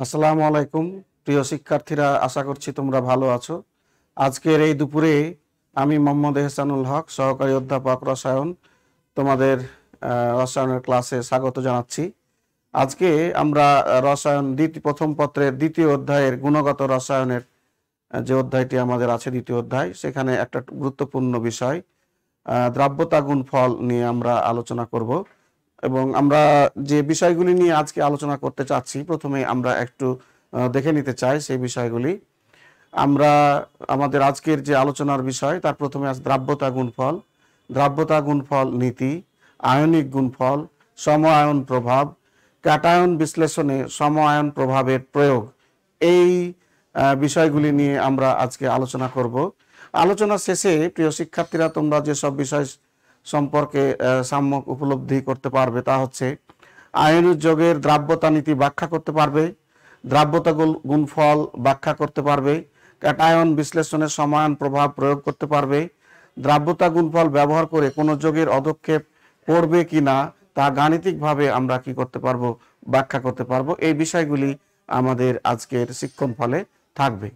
আসসালামু আলাইকুম প্রিয় শিক্ষার্থীরা, আশা করছি তোমরা ভালো আছো। আজকের এই দুপুরে আমি মোহাম্মদ এহসানুল হক, সহকারী অধ্যাপক রসায়ন, তোমাদের রসায়নের ক্লাসে স্বাগত জানাচ্ছি। আজকে আমরা রসায়ন প্রথম পত্রের দ্বিতীয় অধ্যায়ের গুণগত রসায়নের যে অধ্যায়টি আমাদের আছে, দ্বিতীয় অধ্যায়, সেখানে একটা গুরুত্বপূর্ণ বিষয় দ্রাব্যতা গুণফল নিয়ে আমরা আলোচনা করব। এবং আমরা যে বিষয়গুলি নিয়ে আজকে আলোচনা করতে চাচ্ছি, প্রথমে আমরা একটু দেখে নিতে চাই সেই বিষয়গুলি। আমরা আমাদের আজকের যে আলোচনার বিষয়, তার প্রথমে আছে দ্রাব্যতা গুণফল, দ্রাব্যতা গুণফল নীতি, আয়নিক গুণফল, সম আয়ন প্রভাব, ক্যাটায়ন বিশ্লেষণে সম আয়ন প্রভাবের প্রয়োগ। এই বিষয়গুলি নিয়ে আমরা আজকে আলোচনা করব। আলোচনা শেষে প্রিয় শিক্ষার্থীরা, তোমরা যেসব বিষয় সম্পর্কে সাম্যক উপলব্ধি করতে পারবে তা হচ্ছে আয়নিক যৌগের দ্রাব্যতা নীতি ব্যাখ্যা করতে পারবে, দ্রাব্যতা গুণফল ব্যাখ্যা করতে পারবে, ক্যাটায়ন বিশ্লেষণে সমায়ন প্রভাব প্রয়োগ করতে পারবে, দ্রাব্যতা গুণফল ব্যবহার করে কোনো যৌগের অধক্ষেপ পড়বে কিনা তা গাণিতিকভাবে আমরা কি করতে পারবো, ব্যাখ্যা করতে পারবো। এই বিষয়গুলি আমাদের আজকের শিক্ষণফলে থাকবে।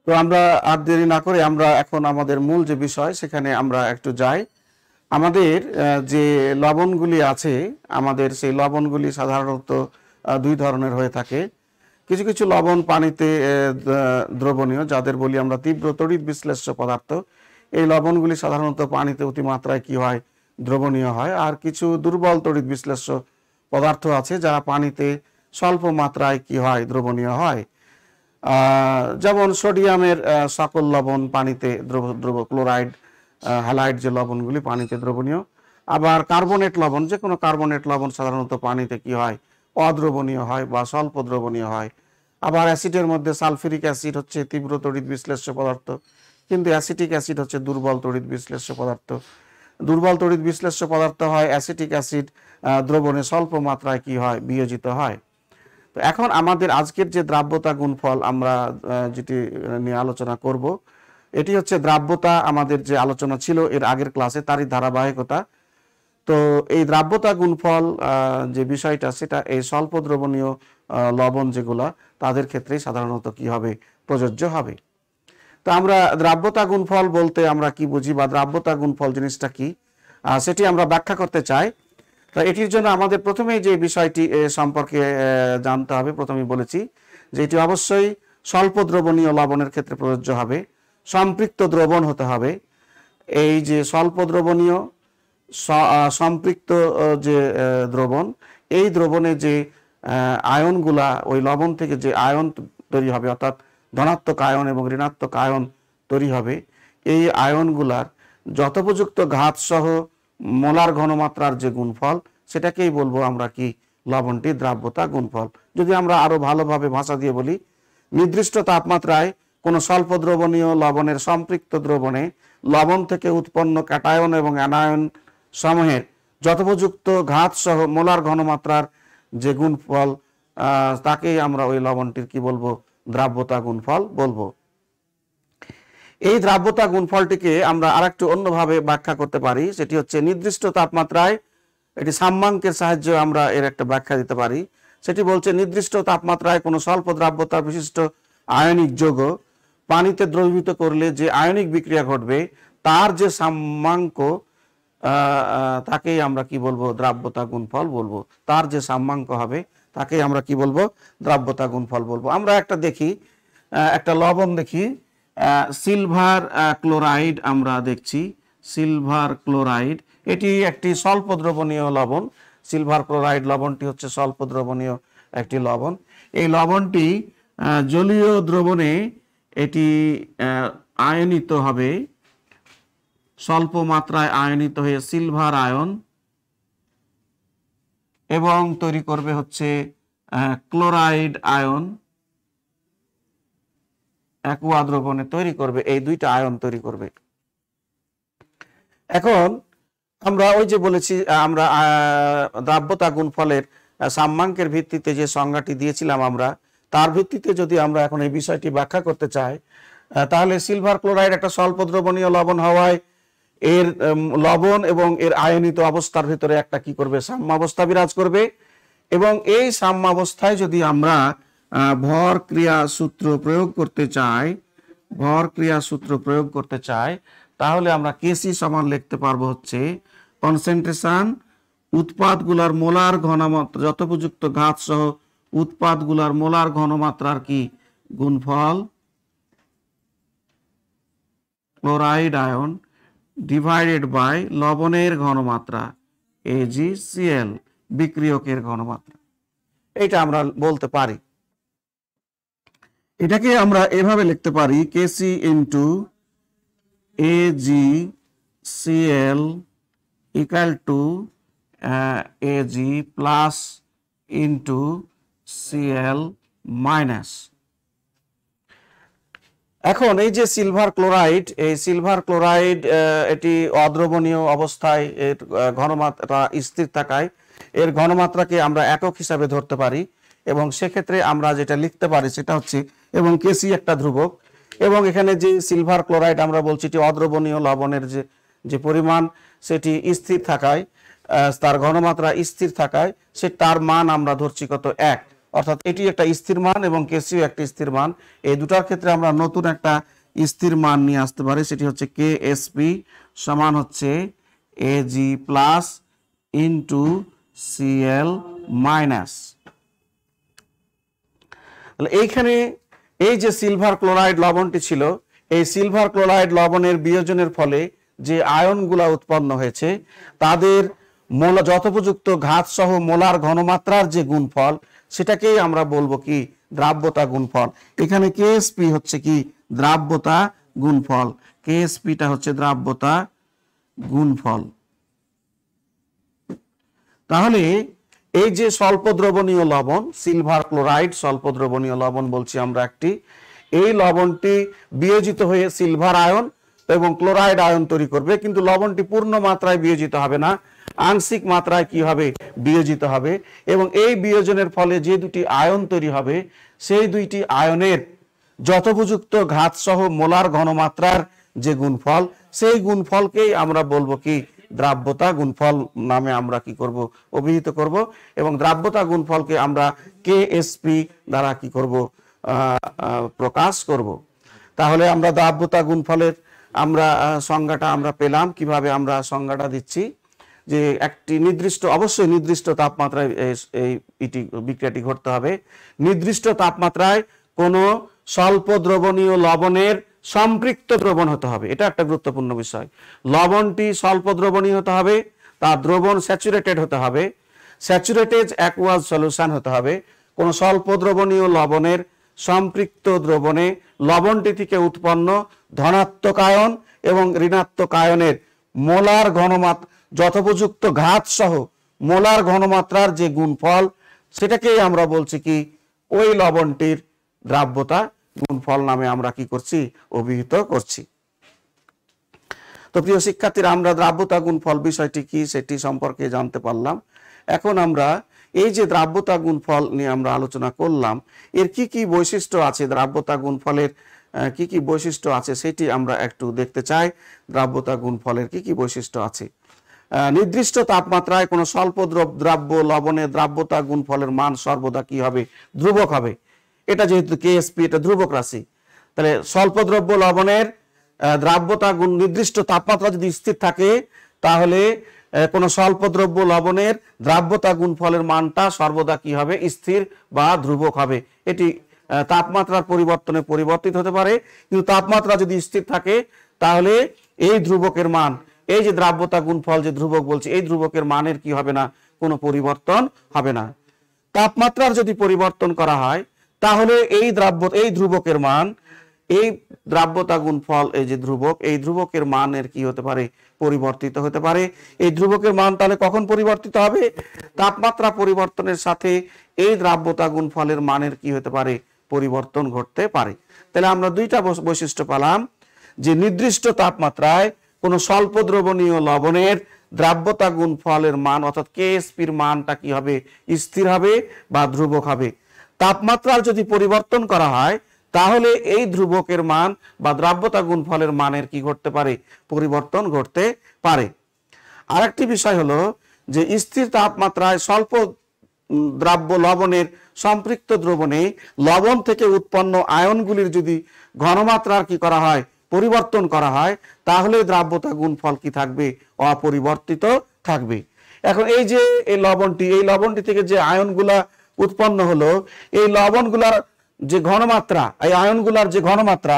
তো আমরা আর দেরি না করে আমরা এখন আমাদের মূল যে বিষয় সেখানে আমরা একটু যাই। আমাদের যে লবণগুলি আছে, আমাদের সেই লবণগুলি সাধারণত দুই ধরনের হয়ে থাকে। কিছু কিছু লবণ পানিতে দ্রবণীয়, যাদের বলি আমরা তীব্র তড়িৎ বিশ্লেষ্য পদার্থ। এই লবণগুলি সাধারণত পানিতে অতিমাত্রায় কি হয়, দ্রবণীয় হয়। আর কিছু দুর্বল তড়িৎ বিশ্লেষ্য পদার্থ আছে যারা পানিতে স্বল্প মাত্রায় কি হয়, দ্রবণীয় হয়। যেমন সোডিয়ামের সকল লবণ পানিতে দ্রব ক্লোরাইড, হ্যালাইড যে লবণগুলি পানিতে দ্রবণীয়। আবার কার্বনেট লবণ, যে কোনো কার্বনেট লবণ সাধারণত পানিতে কি হয়, অদ্রবণীয় হয় বা স্বল্প দ্রবণীয় হয়। আবার অ্যাসিডের মধ্যে সালফিউরিক অ্যাসিড হচ্ছে তীব্র তড়িৎ বিশ্লেষ্য পদার্থ, কিন্তু অ্যাসিটিক অ্যাসিড হচ্ছে দুর্বল তড়িৎ বিশ্লেষ্য পদার্থ। দুর্বল তড়িৎ বিশ্লেষ্য পদার্থ হয় অ্যাসিটিক অ্যাসিড, দ্রবণে স্বল্প মাত্রায় কি হয়, বিয়োজিত হয়। তো এখন আমাদের আজকের যে দ্রাব্যতা গুণফল আমরা যেটি নিয়ে আলোচনা করব, এটি হচ্ছে দ্রাব্যতা। আমাদের যে আলোচনা ছিল এর আগের ক্লাসে, তারই ধারাবাহিকতা। তো এই দ্রাব্যতা গুণফল যে বিষয়টা, সেটা এই স্বল্প দ্রবণীয় লবণ যেগুলা, তাদের ক্ষেত্রে সাধারণত কি হবে, প্রযোজ্য হবে। তো আমরা দ্রাব্যতা গুণফল বলতে আমরা কি বুঝি, বা দ্রাব্যতা গুণফল জিনিসটা কি, সেটি আমরা ব্যাখ্যা করতে চাই। তো এটির জন্য আমাদের প্রথমেই যে বিষয়টি সম্পর্কে জানতে হবে, প্রথমেই বলেছি যে এটি অবশ্যই স্বল্প দ্রবণীয় লবণের ক্ষেত্রে প্রযোজ্য হবে, সম্পৃক্ত দ্রবণ হতে হবে। এই যে স্বল্প দ্রবণীয় সম্পৃক্ত যে দ্রবণ, এই দ্রবণে যে আয়নগুলা, ওই লবণ থেকে যে আয়ন তৈরি হবে, অর্থাৎ ধনাত্মক আয়ন এবং ঋণাত্মক আয়ন তৈরি হবে, এই আয়নগুলার যথোপযুক্ত ঘাতসহ মোলার ঘনমাত্রার যে গুণফল, সেটাকেই বলবো আমরা কি, লবণটি দ্রাব্যতা গুণফল। যদি আমরা আরো ভালোভাবে ভাষা দিয়ে বলি, নির্দিষ্ট তাপমাত্রায় কোনো স্বল্প দ্রবণীয় লবণের সম্পৃক্ত দ্রবণে লবণ থেকে উৎপন্ন ক্যাটায়ন এবং অ্যানায়ন সমূহের যথোপযুক্ত ঘাত সহ মোলার ঘনমাত্রার যে গুণফল, তাকেই আমরা ওই লবণটির কি বলবো, দ্রাব্যতা গুণফল বলবো। এই দ্রাব্যতা গুণফলটিকে আমরা আরেকটু অন্যভাবে ব্যাখ্যা করতে পারি, সেটি হচ্ছে নির্দিষ্ট তাপমাত্রায়, এটি সাম্যাঙ্কের সাহায্যে আমরা এর একটা ব্যাখ্যা দিতে পারি। সেটি বলছে নির্দিষ্ট তাপমাত্রায় কোনো স্বল্প দ্রাব্যতা বিশিষ্ট আয়নিক যৌগ পানিতে দ্রবীভূত করলে যে আয়নিক বিক্রিয়া ঘটবে, তার যে সাম্যাঙ্ক, তাকেই আমরা কি বলবো, দ্রাব্যতা গুণফল বলবো। তার যে সাম্যাঙ্ক হবে তাকেই আমরা কি বলবো, দ্রাব্যতা গুণফল বলবো। আমরা একটা দেখি, একটা লবণ দেখি, সিলভার ক্লোরাইড আমরা দেখছি, সিলভার ক্লোরাইড, এটি একটি স্বল্প দ্রবণীয় লবণ। সিলভার ক্লোরাইড লবণটি হচ্ছে স্বল্প দ্রবণীয় একটি লবণ। এই লবণটি জলীয় দ্রবণে এটি আয়নিত হবে, স্বল্প মাত্রায় আয়নিত হয়ে সিলভার আয়ন, এবং তৈরি করবে হচ্ছে ক্লোরাইড আয়ন, অ্যাকুয়া দ্রবণে তৈরি করবে, এই দুইটা আয়ন তৈরি করবে। এখন আমরা ওই যে বলেছি, আমরা দ্রাব্যতা গুণফলের সাম্যাঙ্কের ভিত্তিতে যে সংজ্ঞাটি দিয়েছিলাম, আমরা তার ভিত্তিতে যদি আমরা এখন এই বিষয়টি ব্যাখ্যা করতে চাই, তাহলে সিলভার ক্লোরাইড একটা স্বল্প দ্রবণীয় লবণ হওয়ায় এর লবণ এবং এর আয়নিত অবস্থার ভিতরে একটা কি করবে, সাম্যাবস্থা বিরাজ করবে। এবং এই সাম্যাবস্থায় যদি আমরা ভর ক্রিয়া সূত্র প্রয়োগ করতে চাই, তাহলে আমরা কেসি সমান লিখতে পারবো হচ্ছে কনসেন্ট্রেশন উৎপাদগুলার মোলার ঘনমাত্রা, যথোপযুক্ত ঘাত সহ উৎপাদগুলার মোলার ঘনমাত্রার কি গুণফল ক্লোরাইড আয়ন ডিভাইডেড বাই লবণের ঘনমাত্রা AgCl বিক্রিয়কের ঘনমাত্রা। এটা আমরা বলতে পারি, এটাকে আমরা এভাবে লিখতে পারি Kc into AgCl equal to Ag plus into Cl minus. এখন এই যে সিলভার ক্লোরাইড, এই সিলভার ক্লোরাইড এটি অদ্রবণীয় অবস্থায় এর ঘনমাত্রা স্থির থাকায় এর ঘনমাত্রাকে আমরা একক হিসাবে ধরতে পারি, এবং সেক্ষেত্রে আমরা যেটা লিখতে পারি সেটা হচ্ছে, এবং কেসি একটা ধ্রুবক, এবং এখানে যে সিলভার ক্লোরাইড আমরা বলছি এটি অদ্রবণীয় লবণের যে পরিমাণ সেটি স্থির থাকায়, তার ঘনমাত্রা স্থির থাকায় তার মান আমরা ধরছি কত 1, অর্থাৎ এটি একটা স্থির মান এবং কেসিও একটা স্থির মান। এই দুটার ক্ষেত্রে আমরা নতুন একটা স্থির মান নিয়ে আসতে পারি, সেটি হচ্ছে KSP সমান হচ্ছে Ag plus into Cl minus. এইখানে এই যে সিলভার ক্লোরাইড লবণটি ছিল, এই সিলভার ক্লোরাইড লবণের বিয়োজনের ফলে যে আয়নগুলা উৎপন্ন হয়েছে তাদের যথোপযুক্ত ঘাত সহ মোলার ঘনমাত্রার যে গুণফল, সেটাকেই আমরা বলবো কি দ্রাব্যতা গুণফল। এখানে KSP হচ্ছে কি দ্রাব্যতা গুণফল, KSPটা হচ্ছে দ্রাব্যতা গুণফল। তাহলে এই যে স্বল্প দ্রবণীয় লবণ সিলভার ক্লোরাইড, স্বল্প দ্রবণীয় লবণ বলছি আমরা একটি, এই লবণটি বিয়োজিত হয়ে সিলভার আয়ন এবং ক্লোরাইড আয়ন তৈরি করবে, কিন্তু লবণটি পূর্ণ মাত্রায় বিয়োজিত হবে না, আংশিক মাত্রায় কি হবে বিয়োজিত হবে। এবং এই বিয়োজনের ফলে যে দুটি আয়ন তৈরি হবে, সেই দুইটি আয়নের যথোপযুক্ত ঘাত সহ মোলার ঘনমাত্রার যে গুণফল, সেই গুণফলকেই আমরা বলবো কি দ্রাব্যতা গুণফল নামে আমরা কি করব, অভিহিত করব। এবং দ্রাব্যতা গুণফলকে আমরা KSP দ্বারা কি করব, প্রকাশ করব। তাহলে আমরা দ্রাব্যতা গুণফলের আমরা সংজ্ঞাটা আমরা পেলাম। কিভাবে আমরা সংজ্ঞাটা দিচ্ছি, যে একটি নির্দিষ্ট, অবশ্যই নির্দিষ্ট তাপমাত্রায় এটি বিক্রিয়াটি ঘটতে হবে। নির্দিষ্ট তাপমাত্রায় কোনো স্বল্প দ্রবণীয় লবণের সম্পৃক্ত দ্রবণ হতে হবে, এটা একটা গুরুত্বপূর্ণ বিষয়। লবণটি স্বল্প দ্রবণীয় হতে হবে, তার দ্রবণ স্যাচুরেটেড হতে হবে, স্যাচুরেটেড অ্যাকুয়াস সলিউশন হতে হবে। কোনো স্বল্প দ্রবণীয় লবণের সম্পৃক্ত দ্রবণে লবণটি থেকে উৎপন্ন ধনাত্মক আয়ন এবং ঋণাত্মক আয়নের মোলার ঘনমাত্রা যথোপযুক্ত ঘাত সহ মোলার ঘনমাত্রার যে গুণফল, সেটাকেই আমরা বলছি কি ওই লবণটির দ্রাব্যতা গুণফল নামে আমরা কি করছি, অভিহিত করছি। তো প্রিয় শিক্ষার্থীরা, আমরা দ্রাব্যতা গুণফল বিষয়টি কি সেটি সম্পর্কে জানতে পারলাম। এখন আমরা এই যে দ্রাব্যতা গুণফল নিয়ে আমরা আলোচনা করলাম, এর কি কি বৈশিষ্ট্য আছে, দ্রাব্যতা গুণফলের কি কি বৈশিষ্ট্য আছে সেটি আমরা একটু দেখতে চাই। দ্রাব্যতা গুণফলের কি কি বৈশিষ্ট্য আছে। নির্দিষ্ট তাপমাত্রায় কোনো স্বল্প দ্রাব্য লবণের দ্রাব্যতা গুণফলের মান সর্বদা কি হবে, ধ্রুবক হবে। এটা যেহেতু KSP এটা ধ্রুবক রাশি, তাহলে স্বল্প দ্রব্য লবণের দ্রাব্যতা গুণ নির্দিষ্ট তাপমাত্রা যদি স্থির থাকে, তাহলে কোনো স্বল্প দ্রব্য লবণের দ্রাব্যতা গুণফলের মানটা সর্বদা কি হবে, স্থির বা ধ্রুবক হবে। এটি তাপমাত্রার পরিবর্তনে পরিবর্তিত হতে পারে, কিন্তু তাপমাত্রা যদি স্থির থাকে তাহলে এই ধ্রুবকের মান, এই যে দ্রাব্যতা গুণফল যে ধ্রুবক বলছি, এই ধ্রুবকের মানের কি হবে না, কোনো পরিবর্তন হবে না। তাপমাত্রার যদি পরিবর্তন করা হয়, তাহলে এই ধ্রুবকের মান, এই দ্রাব্যতা গুণফল, এই যে ধ্রুবক, এই ধ্রুবকের মানের কি হতে পারে, পরিবর্তিত হতে পারে। এই ধ্রুবকের মান তাহলে কখন পরিবর্তিত হবে, তাপমাত্রা পরিবর্তনের সাথে এই দ্রাব্যতা গুণফলের মানের কি হতে পারে, পরিবর্তন ঘটতে পারে। তাহলে আমরা দুইটা বৈশিষ্ট্য পেলাম, যে নির্দিষ্ট তাপমাত্রায় কোনো স্বল্প দ্রবণীয় লবণের দ্রাব্যতা গুণফলের মান অর্থাৎ KSPর মানটা কি হবে, স্থির হবে বা ধ্রুবক হবে। তাপমাত্রার যদি পরিবর্তন করা হয়, তাহলে এই ধ্রুবকের মান বা দ্রাব্যতা গুণফলের মানের কি ঘটতে পারে, পরিবর্তন ঘটতে পারে। আরেকটি বিষয় হলো যে স্থির তাপমাত্রায় স্বল্প দ্রাব্য লবণের সম্পৃক্ত দ্রবণে লবণ থেকে উৎপন্ন আয়নগুলির যদি ঘনমাত্রার কি করা হয়, পরিবর্তন করা হয়, তাহলে দ্রাব্যতা গুণফল কি থাকবে, অপরিবর্তিত থাকবে। এখন এই যে এই লবণটি থেকে যে আয়নগুলা উৎপন্ন হলো, এই লবণগুলার যে ঘনমাত্রা, এই আয়নগুলার যে ঘনমাত্রা,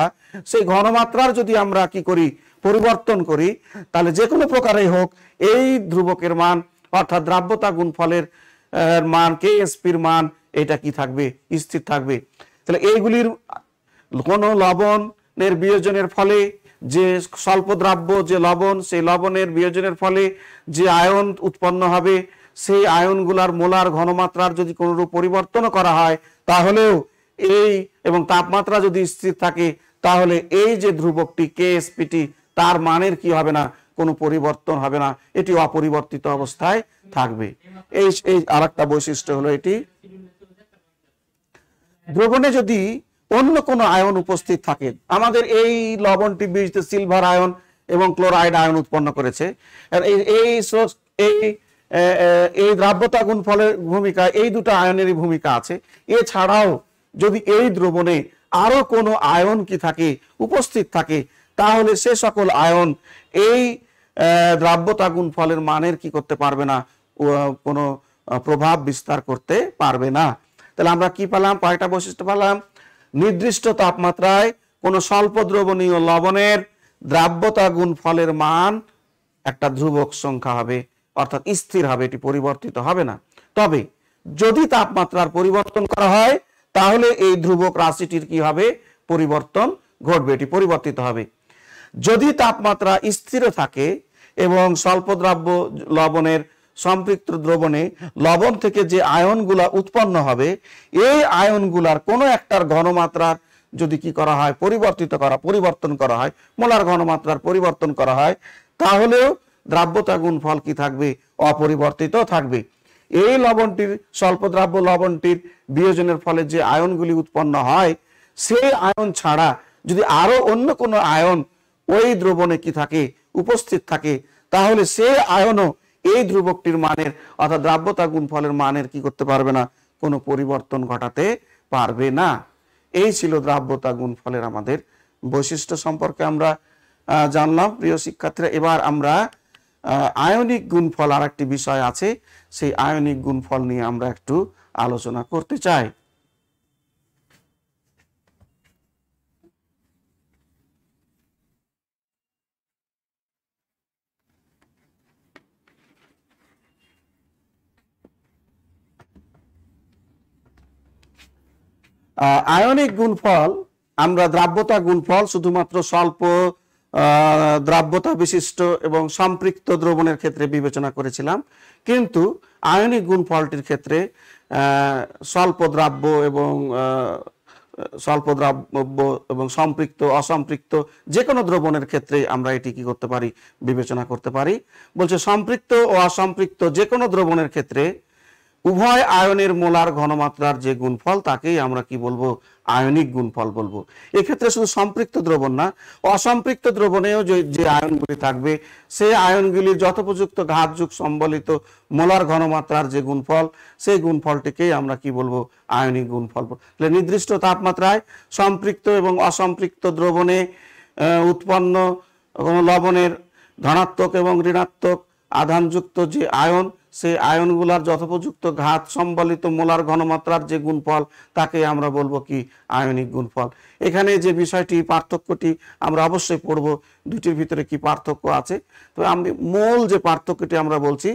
সেই ঘনমাত্রার যদি আমরা কি করি, পরিবর্তন করি, তাহলে যে কোনো প্রকারেই হোক এই ধ্রুবকের মান অর্থাৎ দ্রাব্যতা গুণফলের মান কেএসপির মান এটা কি থাকবে, স্থির থাকবে। তাহলে এইগুলির কোন লবণের বিয়োজনের ফলে যে স্বল্প দ্রাব্য যে লবণ, সেই লবণের বিয়োজনের ফলে যে আয়ন উৎপন্ন হবে, সেই আয়নগুলার মোলার ঘনমাত্রার যদি কোনরূপ পরিবর্তন করা হয়, তাহলেও এই এবং তাপমাত্রা যদি স্থির থাকে, তাহলে এই যে ধ্রুবকটি কেএসপিটি তার মানের কি হবে না, কোনো পরিবর্তন হবে না, এটি অপরিবর্তিত অবস্থায় থাকবে। এই আরেকটা বৈশিষ্ট্য হলো এটি। দ্রবণে যদি অন্য কোনো আয়ন উপস্থিত থাকে, আমাদের এই লবণটি বীজতে সিলভার আয়ন এবং ক্লোরাইড আয়ন উৎপন্ন করেছে, এই দ্রাব্যতা গুণফলের ভূমিকা এই দুটো আয়নেরই ভূমিকা আছে। এছাড়াও যদি এই দ্রবণে আরো কোনো আয়ন কি থাকে, উপস্থিত থাকে, তাহলে সে সকল আয়ন এই দ্রাব্যতা গুণফলের মানের কি করতে পারবে না, কোনো প্রভাব বিস্তার করতে পারবে না। তাহলে আমরা কি পেলাম, কয়টা বৈশিষ্ট্য পেলাম? নির্দিষ্ট তাপমাত্রায় কোনো স্বল্প দ্রবণীয় লবণের দ্রাব্যতা গুণফলের মান একটা ধ্রুবক সংখ্যা হবে, অর্থাৎ স্থির হবে, এটি পরিবর্তিত হবে না। তবে যদি তাপমাত্রার পরিবর্তন করা হয়, তাহলে এই ধ্রুবক রাশিটির কি হবে, পরিবর্তন ঘটবে, এটি পরিবর্তিত হবে। যদি তাপমাত্রা স্থির থাকে এবং স্বল্প দ্রাব্য লবণের সম্পৃক্ত দ্রবণে লবণ থেকে যে আয়নগুলা উৎপন্ন হবে, এই আয়নগুলার কোনো একটার ঘনমাত্রার যদি কি করা হয়, পরিবর্তন করা হয়, মোলার ঘনমাত্রার পরিবর্তন করা হয়, তাহলেও দ্রাব্যতা গুণফল কি থাকবে, অপরিবর্তিত থাকবে। এই লবণটির স্বল্প দ্রাব্য লবণটির বিয়োজনের ফলে যে আয়নগুলি উৎপন্ন হয়, সেই আয়ন ছাড়া যদি আরো অন্য কোনো আয়ন ওই দ্রবণে কি থাকে, উপস্থিত থাকে, তাহলে সেই আয়নও এই ধ্রুবকটির মানের অর্থাৎ দ্রাব্যতা গুণফলের মানের কি করতে পারবে না, কোনো পরিবর্তন ঘটাতে পারবে না। এই ছিল দ্রাব্যতা গুণফলের আমাদের বৈশিষ্ট্য সম্পর্কে আমরা জানলাম। প্রিয় শিক্ষার্থীরা, এবার আমরা আয়নিক গুণফল আর একটি বিষয় আছে, সেই আয়নিক গুণফল নিয়ে আমরা একটু আলোচনা করতে চাই। আয়নিক গুণফল আমরা দ্রাব্যতা গুণফল শুধুমাত্র স্বল্প দ্রাব্যতা বিশিষ্ট এবং সম্পৃক্ত দ্রবণের ক্ষেত্রে বিবেচনা করেছিলাম, কিন্তু আয়নিক গুণফলটির ক্ষেত্রে স্বল্প দ্রাব্য এবং সম্পৃক্ত অসম্পৃক্ত যে কোনো দ্রবণের ক্ষেত্রে আমরা এটি কি করতে পারি, বিবেচনা করতে পারি। বলছে সম্পৃক্ত ও অসম্পৃক্ত যে কোনো দ্রবণের ক্ষেত্রে উভয় আয়নের মোলার ঘনমাত্রার যে গুণফল তাকেই আমরা কি বলবো, আয়নিক গুণফল বলবো। এক্ষেত্রে শুধু সম্পৃক্ত দ্রবণ না, অসম্পৃক্ত দ্রবণেও যে আয়নগুলি থাকবে, সেই আয়নগুলির যথোপযুক্ত ঘাতযুগ সম্বলিত মোলার ঘনমাত্রার যে গুণফল, সেই গুণফলটিকেই আমরা কি বলবো, আয়নিক গুণফল। তাহলে নির্দিষ্ট তাপমাত্রায় সম্পৃক্ত এবং অসম্পৃক্ত দ্রবণে উৎপন্ন কোনো লবণের ধনাত্মক এবং ঋণাত্মক আধানযুক্ত যে আয়ন, সেই আয়নগুলার যথোপযুক্ত ঘাত সম্বলিত মোলার ঘনমাত্রার যে গুণফল, তাকে আমরা বলবো কি, আয়নিক গুণফল। এখানে যে বিষয়টি পার্থক্যটি আমরা অবশ্যই পড়ব, দুটির ভিতরে কি পার্থক্য আছে। তো আমি মূল যে পার্থক্যটি আমরা বলছি,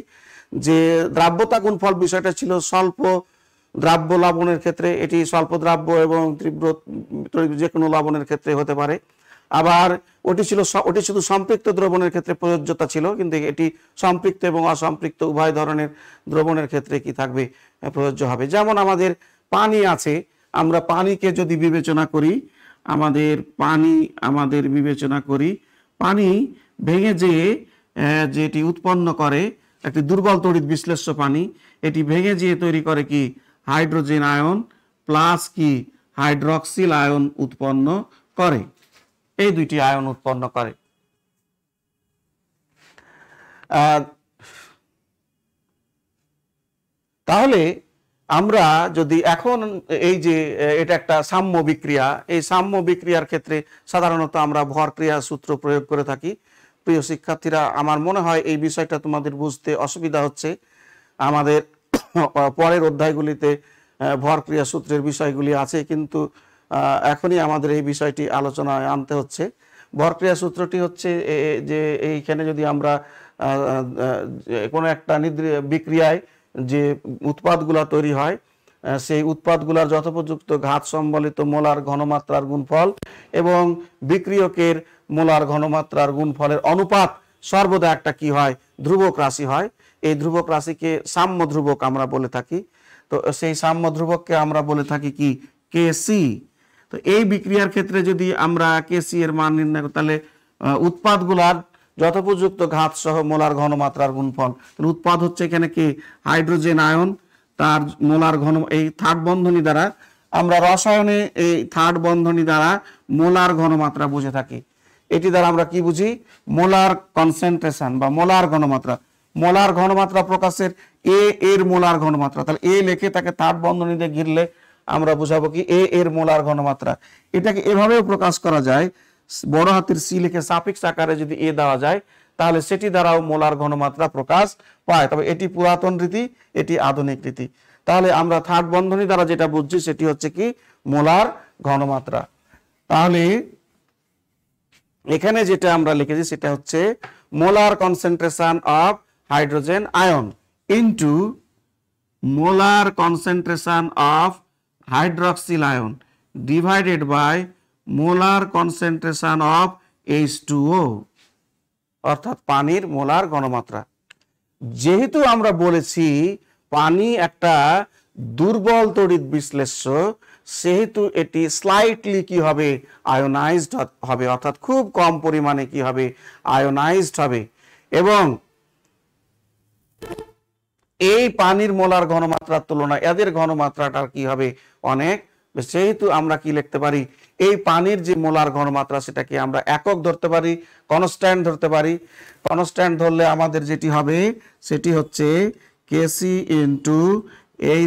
যে দ্রাব্যতা গুণফল বিষয়টা ছিল স্বল্প দ্রাব্য লবণের ক্ষেত্রে, এটি স্বল্প দ্রাব্য এবং তীব্র যে কোনো লবণের ক্ষেত্রে হতে পারে। আবার ওটি শুধু সম্পৃক্ত দ্রবণের ক্ষেত্রে প্রযোজ্যতা ছিল, কিন্তু এটি সম্পৃক্ত এবং অসম্পৃক্ত উভয় ধরনের দ্রবণের ক্ষেত্রে কি থাকবে, প্রযোজ্য হবে। যেমন আমাদের পানি আছে, আমরা পানিকে যদি বিবেচনা করি, পানি ভেঙে যেটি উৎপন্ন করে একটি দুর্বল তড়িৎ বিশ্লেষ্য পানি, এটি ভেঙে যেয়ে তৈরি করে কি, হাইড্রোজেন আয়ন প্লাস কি, হাইড্রক্সিল আয়ন উৎপন্ন করে। এই দুইটি আয়ন উৎপন্ন করে। তাহলে আমরা যদি এখন এই যে এটা একটা সাম্য বিক্রিয়া, এই সাম্য বিক্রিয়ার ক্ষেত্রে সাধারণত আমরা ভর ক্রিয়া সূত্র প্রয়োগ করে থাকি। প্রিয় শিক্ষার্থীরা, আমার মনে হয় এই বিষয়টা তোমাদের বুঝতে অসুবিধা হচ্ছে। আমাদের পরের অধ্যায়গুলিতে ভর ক্রিয়া সূত্রের বিষয়গুলি আছে, কিন্তু এখনই আমাদের এই বিষয়টি আলোচনায় আনতে হচ্ছে। ভর ক্রিয়া সূত্রটি হচ্ছে যে এইখানে যদি আমরা কোনো একটা বিক্রিয়ায় যে উৎপাদগুলো তৈরি হয়, সেই উৎপাদগুলোর যথোপযুক্ত ঘাত সম্বলিত মোলার ঘনমাত্রার গুণফল এবং বিক্রিয়কের মোলার ঘনমাত্রার গুণফলের অনুপাত সর্বদা একটা কি হয়, ধ্রুবক রাশি হয়। এই ধ্রুবক রাশিকে সাম্য ধ্রুবক আমরা বলে থাকি। তো সেই সাম্য ধ্রুবককে আমরা বলে থাকি কি, কেসি। তো এই বিক্রিয়ার ক্ষেত্রে যদি আমরা কেসি এর মান নির্ণয় করি, তাহলে উৎপাদগুলার যথোপযুক্ত ঘাত সহ মোলার ঘনমাত্রার গুণফল। উৎপাদ হচ্ছে এখানে কি, হাইড্রোজেন আয়ন, তার মোলার ঘন, এই থার্ড বন্ধনী দ্বারা আমরা রসায়নে এই থার্ড বন্ধনী দ্বারা মোলার ঘনমাত্রা বুঝে থাকি। এটি দ্বারা আমরা কি বুঝি, মোলার কনসেন্ট্রেশন বা মোলার ঘনমাত্রা। মোলার ঘনমাত্রা প্রকাশের এর মোলার ঘনমাত্রা, তাহলে এ লেখে তাকে থার্ড বন্ধনী দিয়ে ঘিরলে আমরা বুঝাবো কি, এর মোলার ঘনমাত্রা। এটাকে এভাবেও প্রকাশ করা যায়, বড় হাতের সি লিখে সাফিক্স আকারে যদি এ দেওয়া যায়, তাহলে সেটি দ্বারাও মোলার ঘনমাত্রা প্রকাশ পায়। তবে এটি পুরাতন রীতি, এটি আধুনিক রীতি। তাহলে আমরা থার্ড বন্ধনী দ্বারা যেটা বুঝছি সেটি হচ্ছে কি, মোলার ঘনমাত্রা। তাহলে এখানে যেটা আমরা লিখেছি সেটা হচ্ছে molar concentration of hydrogen ion into molar concentration of hydroxyl ion divided by molar concentration of H2O, অর্থাৎ পানির মোলার ঘনমাত্রা। যেহেতু আমরা বলেছি পানি একটা দুর্বল তড়িৎ বিশ্লেষ্য, সেহেতু এটি স্লাইটলি কি হবে, আয়োনাইজড হবে, অর্থাৎ খুব কম পরিমাণে কি হবে, আয়োনাইজড হবে। এবং এই পানির মোলার ঘনমাত্রার তুলনায় এদের ঘনমাত্রাটা কি হবে, অনেক। সেহেতু আমরা কি লিখতে পারি, এই পানির যে মোলার ঘনমাত্রা সেটাকে আমরা একক ধরতে পারি, কনস্ট্যান্ট ধরতে পারি। কনস্ট্যান্ট ধরলে আমাদের যেটি হবে সেটি হচ্ছে কেসি ইন্টু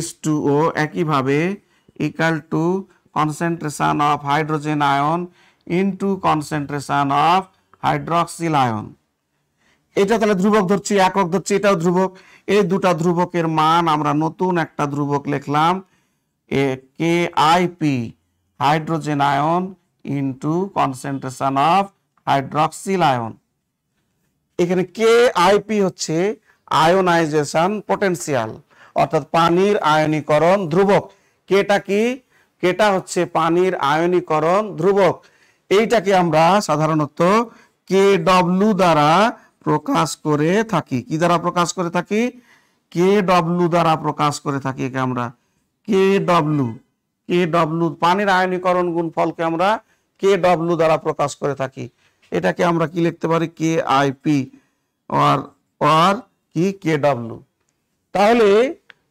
H2O, একইভাবে equal to concentration of hydrogen ion into concentration of hydroxyl ion. এটা তাহলে ধ্রুবক ধরছি, একক ধরছি, এটাও ধ্রুবক। এই দুটা ধ্রুবকের মান আমরা নতুন একটা ধ্রুবক লিখলাম, KIP hydrogen ion into concentration of hydroxyl ion. এখানে KIP হচ্ছে আয়োনাইজেশন পটেনশিয়াল, অর্থাৎ পানির আয়নীকরণ ধ্রুবক। কেটা কি, কেটা হচ্ছে পানির আয়নীকরণ ধ্রুবক। এইটাকে আমরা সাধারণত KW দ্বারা প্রকাশ করে থাকি। কি দ্বারা প্রকাশ করে থাকি, KW দ্বারা প্রকাশ করে থাকি। একে আমরা KW পানির আয়নীকরণ গুণফলকে আমরা KW দ্বারা প্রকাশ করে থাকি। এটাকে আমরা কি লিখতে পারি, KIP or কি KW। তাহলে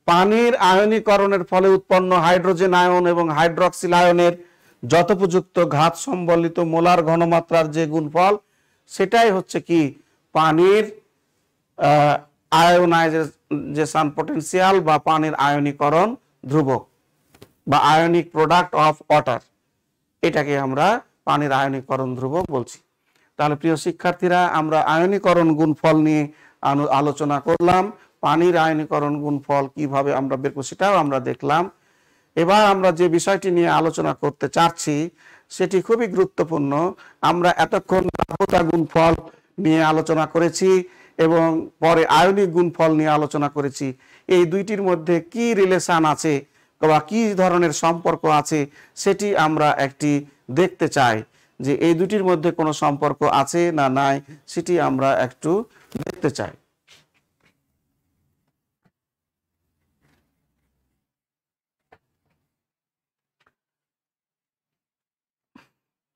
পানির আয়নীকরণের ফলে উৎপন্ন হাইড্রোজেন আয়ন এবং হাইড্রক্সিল আয়নের যথোপযুক্ত ঘাত সম্বলিত মোলার ঘনমাত্রার যে গুণফল, সেটাই হচ্ছে কি পানির আয়োনাইজেশন পটেনশিয়াল বা পানির আয়নীকরণ ধ্রুবক বা আয়নিক প্রোডাক্ট অফ ওয়াটার। এটাকে আমরা পানির আয়নীকরণ ধ্রুবক বলছি। তাহলে প্রিয় শিক্ষার্থীরা, আমরা আয়নীকরণ গুণফল নিয়ে আলোচনা করলাম। পানির আয়নীকরণ গুণফল কিভাবে আমরা বের করব সেটাও আমরা দেখলাম। এবার আমরা যে বিষয়টি নিয়ে আলোচনা করতে চাচ্ছি সেটি খুবই গুরুত্বপূর্ণ। আমরা এতক্ষণ দ্রাব্যতা গুণফল নিয়ে আলোচনা করেছি এবং পরে আয়নিক গুণফল নিয়ে আলোচনা করেছি। এই দুইটির মধ্যে কি রিলেশন আছে বা কি ধরনের সম্পর্ক আছে সেটি আমরা একটি দেখতে চাই, যে এই দুটির মধ্যে কোনো সম্পর্ক আছে না নাই, সেটি আমরা একটু দেখতে চাই।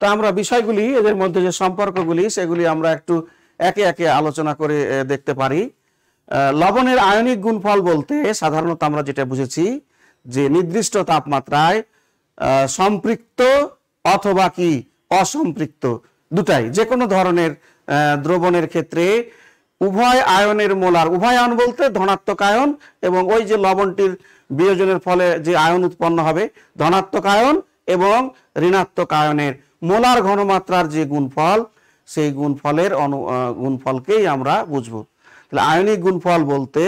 তো আমরা বিষয়গুলি, এদের মধ্যে যে সম্পর্কগুলি, সেগুলি আমরা একটু একে একে আলোচনা করে দেখতে পারি। লবণের আয়নিক গুণফল বলতে সাধারণত আমরা যেটা বুঝেছি যে নির্দিষ্ট তাপমাত্রায় সম্পৃক্ত অথবা কি অসম্পৃক্ত, দুটাই। যে কোনো ধরনের দ্রবণের ক্ষেত্রে উভয় আয়নের মোলার, উভয় আয়ন বলতে ধনাত্মক আয়ন এবং ওই যে লবণটির বিয়োজনের ফলে যে আয়ন উৎপন্ন হবে, ধনাত্মক আয়ন এবং ঋণাত্মক আয়নের মোলার ঘনমাত্রার যে গুণফল, সেই গুণফলের গুণফলকেই আমরা বুঝবো। তাহলে আয়নিক গুণফল বলতে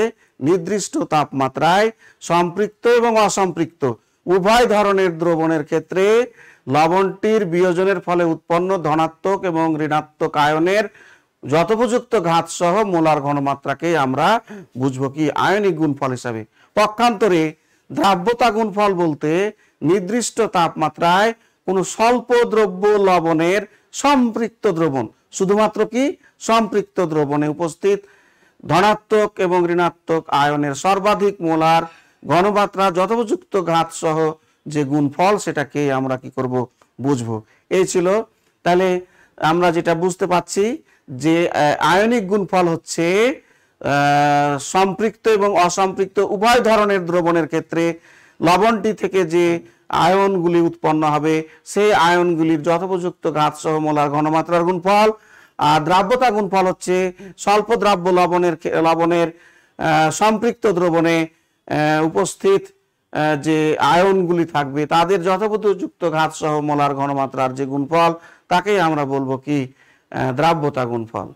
নির্দিষ্ট তাপমাত্রায় সম্পৃক্ত এবং অসম্পৃক্ত উভয় ধরনের দ্রবণের ক্ষেত্রে লবণটির বিয়োজনের ফলে উৎপন্ন ধনাত্মক এবং ঋণাত্মক আয়নের যথোপযুক্ত ঘাত সহ মোলার ঘনমাত্রাকে আমরা বুঝবো কি আয়নিক গুণফল হিসাবে। পক্ষান্তরে দ্রাব্যতা গুণফল বলতে নির্দিষ্ট তাপমাত্রায় কোনো স্বল্প দ্রব্য লবণের সম্পৃক্ত দ্রবণ, শুধুমাত্র কি সম্পৃক্ত দ্রবণে উপস্থিত ধনাত্মক এবং ঋণাত্মক আয়নের সর্বাধিক মোলার ঘনমাত্রা যথোপযুক্ত ঘাত সহ যে গুণফল, সেটাকে আমরা কি করব বুঝবো। এই ছিল। তাহলে আমরা যেটা বুঝতে পাচ্ছি যে আয়নিক গুণফল হচ্ছে সম্পৃক্ত এবং অসম্পৃক্ত উভয় ধরনের দ্রবণের ক্ষেত্রে লবণটি থেকে যে আয়নগুলি উৎপন্ন হবে সেই আয়নগুলির যথোপযুক্ত ঘাত সহ মোলার ঘনমাত্রার গুণফল। আর দ্রাব্যতা গুণফল হচ্ছে স্বল্প দ্রাব্য লবণের সম্পৃক্ত দ্রবণে উপস্থিত যে আয়নগুলি থাকবে তাদের যথোপযুক্ত ঘাত সহ মোলার ঘনমাত্রার যে গুণফল, তাকেই আমরা বলবো কি দ্রাব্যতা গুণফল।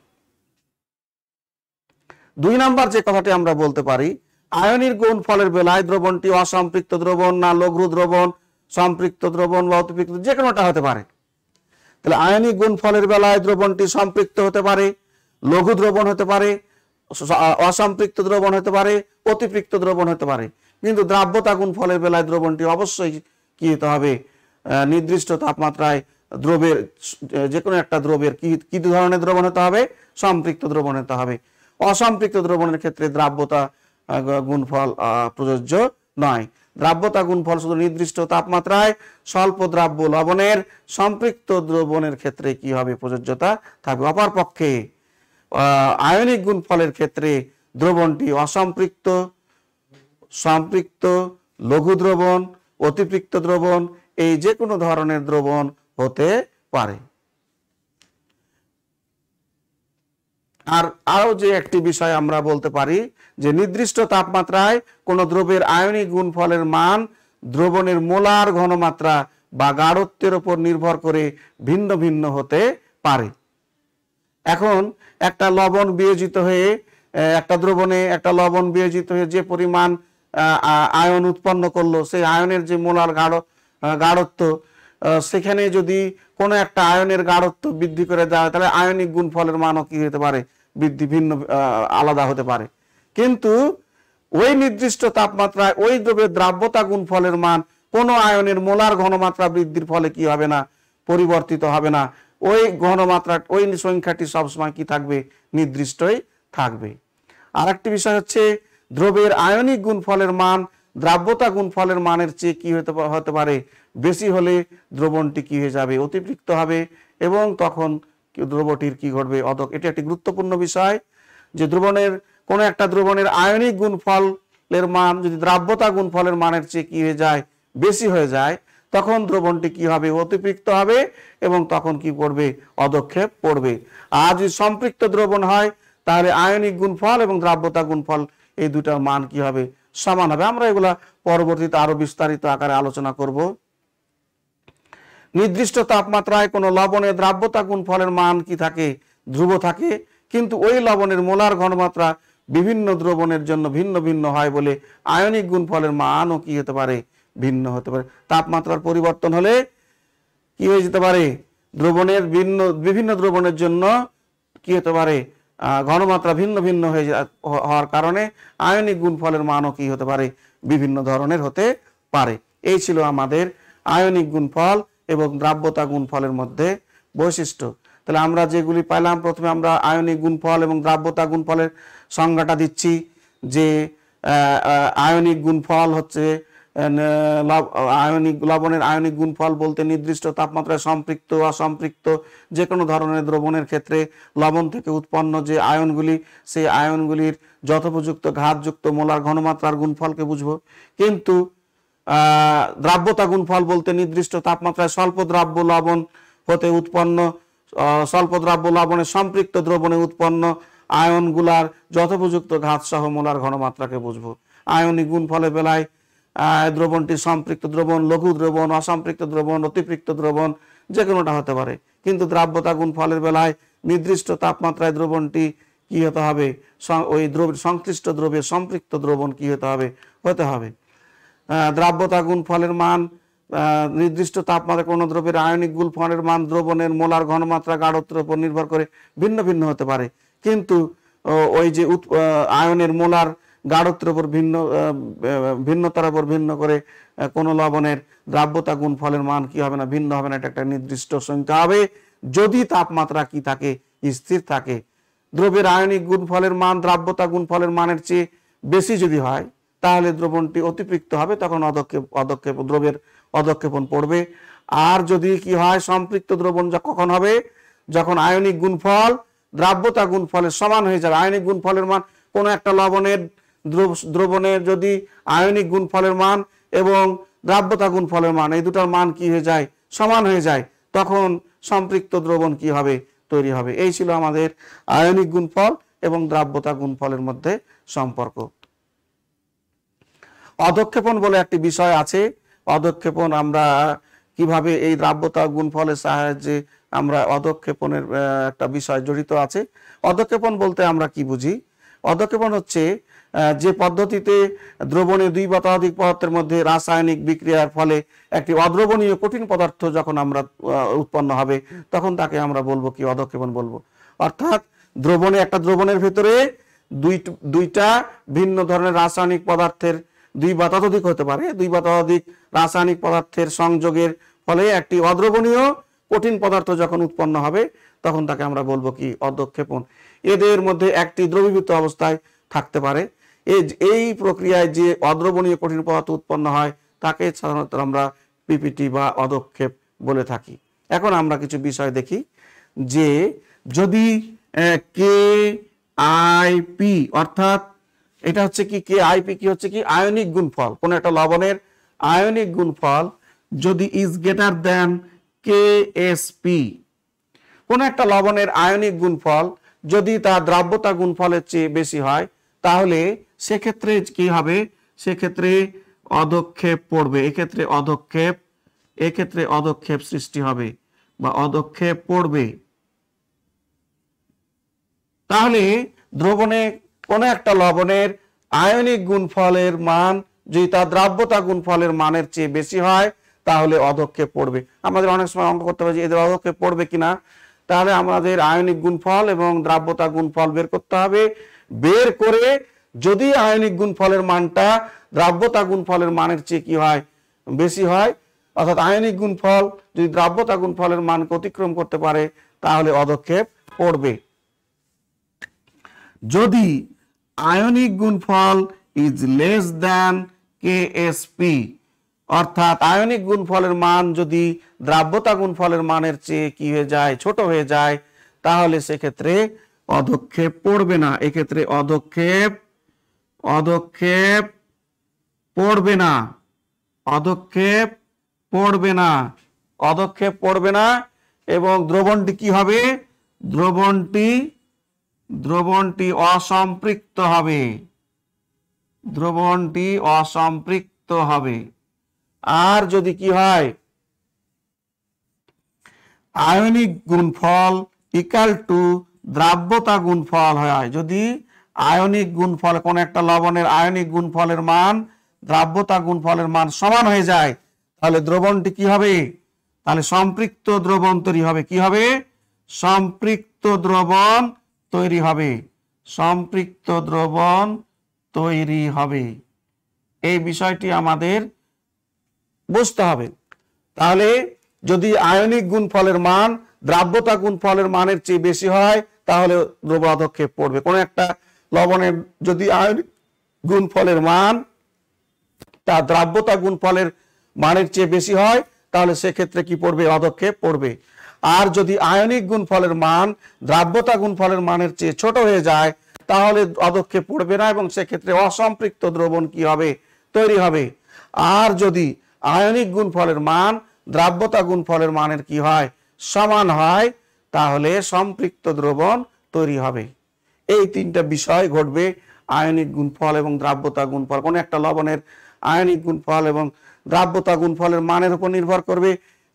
2 নম্বর যে কথাটি আমরা বলতে পারি, আয়নিক গুণফলের বেলায় দ্রবণটি অসম্পৃক্ত দ্রবণ না লঘু দ্রবণ, সম্পৃক্ত দ্রবণ বা অতিপৃক্ত, যে কোনোটা হতে পারে। তাহলে আয়নিক গুণফলের বেলায় দ্রবণটি সম্পৃক্ত হতে পারে, লঘু দ্রবণ হতে পারে, অসম্পৃক্ত দ্রবণ হতে পারে, অতিপৃক্ত দ্রবণ হতে পারে। কিন্তু দ্রাব্যতা গুণফলের বেলায় দ্রবণটি অবশ্যই কি হতে হবে, নির্দিষ্ট তাপমাত্রায় দ্রবের, যে কোনো একটা দ্রবের কি ধরনের দ্রবণ হতে হবে, সম্পৃক্ত দ্রবণ হতে হবে। অসম্পৃক্ত দ্রবণের ক্ষেত্রে দ্রাব্যতা গুণফল প্রযোজ্য নয়। দ্রাব্যতা গুণফল শুধু নির্দিষ্ট তাপমাত্রায় স্বল্প দ্রাব্য লবণের সম্পৃক্ত দ্রবণের ক্ষেত্রে কি হবে, প্রযোজ্যতা থাকবে। অপরপক্ষে আয়নিক গুণফলের ক্ষেত্রে দ্রবণটি অসম্পৃক্ত, সম্পৃক্ত, লঘু দ্রবণ, অতিপৃক্ত দ্রবণ, এই যে কোনো ধরনের দ্রবণ হতে পারে। আরো যে একটি বিষয় আমরা বলতে পারি যে নির্দিষ্ট তাপমাত্রায় কোন দ্রব্যের আয়নিক গুণফলের মান দ্রবণের মোলার ঘনমাত্রা বা গাঢ়ত্বের উপর নির্ভর করে ভিন্ন ভিন্ন হতে পারে। এখন একটা লবণ বিয়োজিত হয়ে, একটা দ্রবণে একটা লবণ বিয়োজিত হয়ে যে পরিমাণ আয়ন উৎপন্ন করলো, সেই আয়নের যে মোলার গাঢ়ত্ব, সেখানে যদি কোনো একটা আয়নের গাঢ়ত্ব বৃদ্ধি করে দেওয়া হয়, তাহলে আয়নিক গুণফলের মানও কি হতে পারে, বৃদ্ধি ভিন্ন আলাদা হতে পারে। কিন্তু ওই নির্দিষ্ট তাপমাত্রায় ওই দ্রব্যের দ্রাব্যতা গুণফলের মান কোনো আয়নের মোলার ঘনমাত্রা বৃদ্ধির ফলে কি হবে না, পরিবর্তিত হবে না। ওই ঘনমাত্রা, ওই সংখ্যাটি সবসময় কি থাকবে, নির্দিষ্টই থাকবে। আর একটি বিষয় হচ্ছে দ্রব্যের আয়নিক গুণফলের মান দ্রাব্যতা গুণফলের মানের চেয়ে কি হতে পারে, বেশি হলে দ্রবণটি কি হয়ে যাবে, অতিপৃক্ত হবে এবং তখন দ্রব্যটির কি ঘটবে, এটি একটি গুরুত্বপূর্ণ বিষয় যে কোনো একটা দ্রবণের আয়নিক গুণফলের মান যদি দ্রাব্যতা গুণফলের মানের চেয়ে কি হয়ে যায়, বেশি হয়ে যায়, তখন দ্রবণটি কি হবে, অতিপৃক্ত হবে এবং তখন কি করবে, অধঃক্ষেপ পড়বে। আর যদি সম্পৃক্ত দ্রবণ হয় তাহলে আয়নিক গুণফল এবং দ্রাব্যতা গুণফল এই দুটার মান কি হবে, সমান হবে। আমরা এগুলা পরবর্তীতে আরো বিস্তারিত আকারে আলোচনা করব। নির্দিষ্ট তাপমাত্রায় কোনো লবণের দ্রাব্যতা গুণফলের মান কি থাকে, ধ্রুব থাকে, কিন্তু ওই লবণের মোলার ঘনমাত্রা বিভিন্ন দ্রবণের জন্য ভিন্ন ভিন্ন হয় বলে আয়নিক গুণফলের মানও কি হতে পারে, ভিন্ন হতে পারে। তাপমাত্রার পরিবর্তন হলে কি হয়ে যেতে পারে, দ্রবণের বিভিন্ন দ্রবণের জন্য কি হতে পারে, ঘনমাত্রা ভিন্ন ভিন্ন হওয়ার কারণে আয়নিক গুণফলের মানও কি হতে পারে, বিভিন্ন ধরনের হতে পারে। এই ছিল আমাদের আয়নিক গুণফল এবং দ্রাব্যতা গুণফলের মধ্যে বৈশিষ্ট্য। তাহলে আমরা যেগুলি পাইলাম, প্রথমে আমরা আয়নিক গুণফল এবং দ্রাব্যতা গুণফলের সংজ্ঞাটা দিচ্ছি যে আয়নিক গুণফল হচ্ছে লবণের আয়নিক গুণফল বলতে নির্দিষ্ট তাপমাত্রায় সম্পৃক্ত অসম্পৃক্ত যে কোনো ধরনের দ্রবণের ক্ষেত্রে লবণ থেকে উৎপন্ন যে আয়নগুলি, সেই আয়নগুলির যথোপযুক্ত ঘাতযুক্ত মোলার ঘনমাত্রার গুণফলকে বুঝবো। কিন্তু দ্রাব্যতা গুণফল বলতে নির্দিষ্ট তাপমাত্রায় স্বল্প দ্রাব্য লবণ হতে উৎপন্ন স্বল্প দ্রাব্য লবণের সম্পৃক্ত দ্রবণে উৎপন্ন আয়নগুলার যথোপযুক্ত ঘাত সহ মোলার ঘনমাত্রাকে বুঝবো। আয়নিক গুণফলের বেলায় দ্রবণটি সম্পৃক্ত দ্রবণ, লঘু দ্রবণ, অসম্পৃক্ত দ্রবণ, অতিপৃক্ত দ্রবণ যে কোনোটা হতে পারে। কিন্তু দ্রাব্যতা গুণফলের বেলায় নির্দিষ্ট তাপমাত্রায় দ্রবণটি কি হতে হবে, ওই সংশ্লিষ্ট দ্রব্যের সম্পৃক্ত দ্রবণ কি হতে হবে। দ্রাব্যতা গুণফলের মান নির্দিষ্ট তাপমাত্রায় কোনো দ্রব্যের আয়নিক গুণফলের মান দ্রবণের মোলার ঘনমাত্রা গাঢ়ত্বের উপর নির্ভর করে ভিন্ন ভিন্ন হতে পারে। কিন্তু ওই যে আয়নের মোলার গাঢ়ত্বের উপর ভিন্নতার উপর ভিন্ন করে কোন লবণের দ্রাব্যতা গুণফলের মান কি হবে না, ভিন্ন হবে না। এটা একটা নির্দিষ্ট সংখ্যা হবে যদি তাপমাত্রা কি থাকে, স্থির থাকে। দ্রব্যের আয়নিক গুণফলের মান দ্রাব্যতা গুণফলের মানের চেয়ে বেশি যদি হয় তাহলে দ্রবণটি অতিপৃক্ত হবে, তখন দ্রব্যের অধক্ষেপণ পড়বে। আর যদি কি হয়, সম্পৃক্ত দ্রবণ কখন হবে, যখন আয়নিক গুণফল দ্রাব্যতা গুণফলের সমান হয়ে যাবে। আয়নিক গুণফলের মান কোন একটা লবণের দ্রবণের যদি আয়নিক গুণফলের মান এবং দ্রাব্যতা গুণফলের মান এই দুটার মান কি হয়ে যায়, সমান হয়ে যায়, তখন সম্পৃক্ত দ্রবণ কি হবে, তৈরি হবে। এই ছিল আমাদের আয়নিক গুণফল এবং দ্রাব্যতা গুণফলের মধ্যে সম্পর্ক। অধক্ষেপণ বলে একটি বিষয় আছে। অধক্ষেপণ আমরা কিভাবে এই দ্রাব্যতা গুণফলের সাহায্যে আমরা অধক্ষেপণের একটা বিষয় জড়িত আছে। অধক্ষেপণ বলতে আমরা কি বুঝি? অধক্ষেপণ হচ্ছে যে পদ্ধতিতে দ্রবণে দুই বা ততোধিক পদার্থের মধ্যে রাসায়নিক বিক্রিয়ার ফলে একটি অদ্রবণীয় কঠিন পদার্থ যখন আমরা উৎপন্ন হবে তখন তাকে আমরা বলবো কি, অধক্ষেপণ বলবো। অর্থাৎ একটা দ্রবণের ভেতরে দুইটা ভিন্ন ধরনের রাসায়নিক পদার্থের, দুই বা ততোধিক হতে পারে, দুই বা ততোধিক রাসায়নিক পদার্থের সংযোগের ফলে একটি অদ্রবণীয় কঠিন পদার্থ যখন উৎপন্ন হবে তখন তাকে আমরা বলবো কি, অধক্ষেপণ। এদের মধ্যে একটি দ্রবীভূত অবস্থায় থাকতে পারে। এই প্রক্রিয়ায় যে অদ্রবণীয় কঠিন পদার্থ উৎপন্ন হয় তাকে সাধারণত আমরা পিপিটি বা অধক্ষেপ বলে থাকি। এখন আমরা কিছু বিষয় দেখি যে যদি KIP অর্থাৎ এটা হচ্ছে কি, KIP কি হচ্ছে কি, আয়নিক গুণফল। কোন একটা লবণের আয়নিক গুণফল যদি ইজ গ্রেটার দ্যান KSP, কোন একটা লবণের আয়নিক গুণফল যদি তার দ্রাব্যতা গুণফলের চেয়ে বেশি হয় তাহলে সেক্ষেত্রে কি হবে, সেক্ষেত্রে অধক্ষেপ পড়বে। এক্ষেত্রে অধক্ষেপ সৃষ্টি হবে বা অধক্ষেপ পড়বে। তাহলে দ্রবণে কোন একটা লবণের আয়নিক গুণফলের মান যদি তার দ্রাব্যতা গুণফলের মানের চেয়ে বেশি হয় তাহলে অধক্ষেপ পড়বে। আমাদের অনেক সময় অঙ্ক করতে হবে যে এদের অধক্ষেপ পড়বে কিনা। তাহলে আমাদের আয়নিক গুণফল এবং দ্রাব্যতা গুণফল বের করতে হবে। বের করে যদি আয়নিক গুণফলের মানটা দ্রাব্যতা গুণফলের মানের চেয়ে কি হয়, বেশি হয়, অর্থাৎ আয়নিক গুণফল যদি দ্রাব্যতা গুণফলের মানকে অতিক্রম করতে পারে তাহলে অধক্ষেপ পড়বে। যদি আয়নিক গুণফল ইজ লেস দ্যান KSP অর্থাৎ আয়নিক গুণফলের মান যদি দ্রাব্যতা গুণফলের মানের চেয়ে কি হয়ে যায়, ছোট হয়ে যায়, তাহলে সেক্ষেত্রে অধক্ষেপ পড়বে না। এক্ষেত্রে অধক্ষেপ পড়বে না, অধক্ষেপ পড়বে না। এবং দ্রবণটি কি হবে, দ্রবণটি অসম্পৃক্ত হবে। আর যদি কি হয়, আয়নিক গুণফল ইকুয়াল টু দ্রাব্যতা গুণফল হয়, যদি আয়নিক গুণফল কোন একটা লবণের আয়নিক গুণফলের মান দ্রাব্যতা গুণফলের মান সমান হয়ে যায় তাহলে দ্রবণটি কি হবে, তাহলে সম্পৃক্ত দ্রবণ তৈরি হবে। কি হবে, সম্পৃক্ত দ্রবণ তৈরি হবে। এই বিষয়টি আমাদের বুঝতে হবে। তাহলে যদি আয়নিক গুণফলের মান দ্রাব্যতা গুণফলের মানের চেয়ে বেশি হয় তাহলে দ্রব অধক্ষেপ পড়বে। কোন একটা লবণের যদি আয়নিক গুণফলের মান তার দ্রাব্যতা গুণফলের মানের চেয়ে বেশি হয় তাহলে সেক্ষেত্রে কি পড়বে, অধক্ষেপ পড়বে। আর যদি আয়নিক গুণফলের মান দ্রাব্যতা গুণফলের মানের চেয়ে ছোট হয়ে যায় তাহলে অধক্ষেপ পড়বে না এবং সেক্ষেত্রে অসম্পৃক্ত দ্রবণ কি হবে, তৈরি হবে। আর যদি আয়নিক গুণফলের মান দ্রাব্যতা গুণফলের মানের কি হয়, সমান হয়, তাহলে সম্পৃক্ত দ্রবণ তৈরি হবে। এই তিনটা বিষয় ঘটবে, আয়নিক গুণফল এবং দ্রাব্যতা গুণফল। কোন একটা লবণের আয়নিক গুণফল এবং দ্রাব্যতা গুণফলের মানের উপর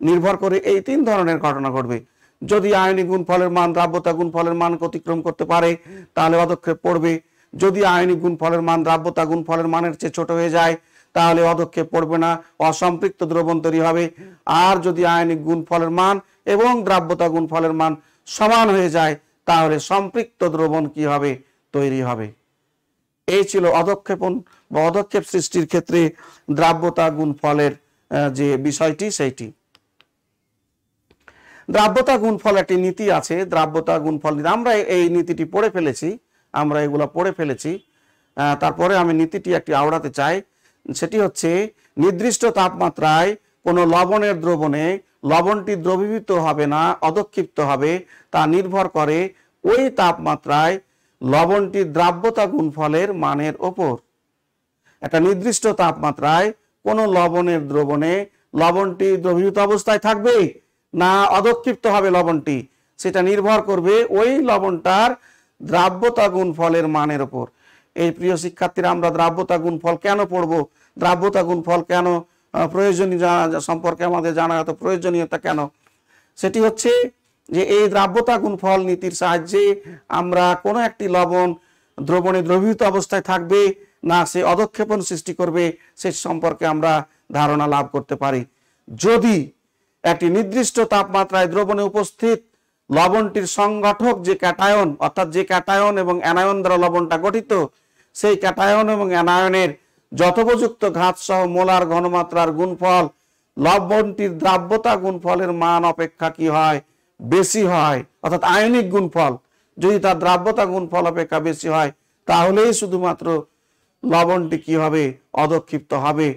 নির্ভর করে এই তিন ধরনের ঘটনা ঘটবে। যদি আয়নিক গুণফলের মান দ্রাব্যতা গুণফলের মান অতিক্রম করতে পারে তাহলে পদক্ষেপ পড়বে। যদি আয়নিক গুণফলের মান দ্রাব্যতা গুণফলের মানের চেয়ে ছোট হয়ে যায় তাহলে পদক্ষেপ পড়বে না, অসম্পৃক্ত দ্রবণ তৈরি হবে। আর যদি আয়নিক গুণফলের মান এবং দ্রাব্যতা গুণফলের মান সমান হয়ে যায় তাহলে সম্পৃক্ত দ্রবণ কি হবে, তৈরি হবে। এই ছিল অধক্ষেপণ বা অধক্ষেপ সৃষ্টির ক্ষেত্রে দ্রাব্যতা গুণফলের যে বিষয়টি সেইটি। দ্রাব্যতা গুণফল একটি নীতি আছে, দ্রাব্যতা গুণফল আমরা এই নীতিটি পড়ে ফেলেছি, আমরা এগুলো পড়ে ফেলেছি। তারপরে আমি নীতিটি একটি আওড়াতে চাই, সেটি হচ্ছে নির্দিষ্ট তাপমাত্রায় কোনো লবণের দ্রবণে লবণটি দ্রবীভূত হবে না অধক্ষিপ্ত হবে, তা নির্ভর করে ওই তাপমাত্রায় লবণটির দ্রাব্যতা গুণফলের মানের ওপর। একটা নির্দিষ্ট তাপমাত্রায় কোনো লবণের দ্রবণে লবণটি দ্রবীভূত অবস্থায় থাকবে না অধক্ষিপ্ত হবে লবণটি, সেটা নির্ভর করবে ওই লবণটার দ্রাব্যতা গুণফলের মানের ওপর। এই প্রিয় শিক্ষার্থীরা, আমরা দ্রাব্যতা গুণফল কেন পড়ব, দ্রাব্যতা গুণফল কেন প্রয়োজনীয় সম্পর্কে আমাদের জানা এত প্রয়োজনীয়তা কেন, সেটি হচ্ছে যে এই দ্রাব্যতা গুণফল নীতির সাহায্যে আমরা কোনো একটি লবণ দ্রবণে দ্রবীভূত অবস্থায় থাকবে না সে অধক্ষেপণ সৃষ্টি করবে সে সম্পর্কে আমরা ধারণা লাভ করতে পারি। যদি একটি নির্দিষ্ট তাপমাত্রায় দ্রবণে উপস্থিত লবণটির সংগঠক যে ক্যাটায়ন, অর্থাৎ যে ক্যাটায়ন এবং অ্যানায়ন দ্বারা লবণটা গঠিত, সেই ক্যাটায়ন এবং অ্যানায়নের যথোপযুক্ত ঘাত সহ মোলার ঘনমাত্রার গুণফল লবণটির দ্রাব্যতা গুণফলের মান অপেক্ষা কি হয়, বেশি হয়, অর্থাৎ আয়নিক গুণফল যদি তার দ্রাব্যতা গুণফল অপেক্ষা বেশি হয় তাহলেই শুধুমাত্র লবণটি কি হবে, অধক্ষিপ্ত হবে।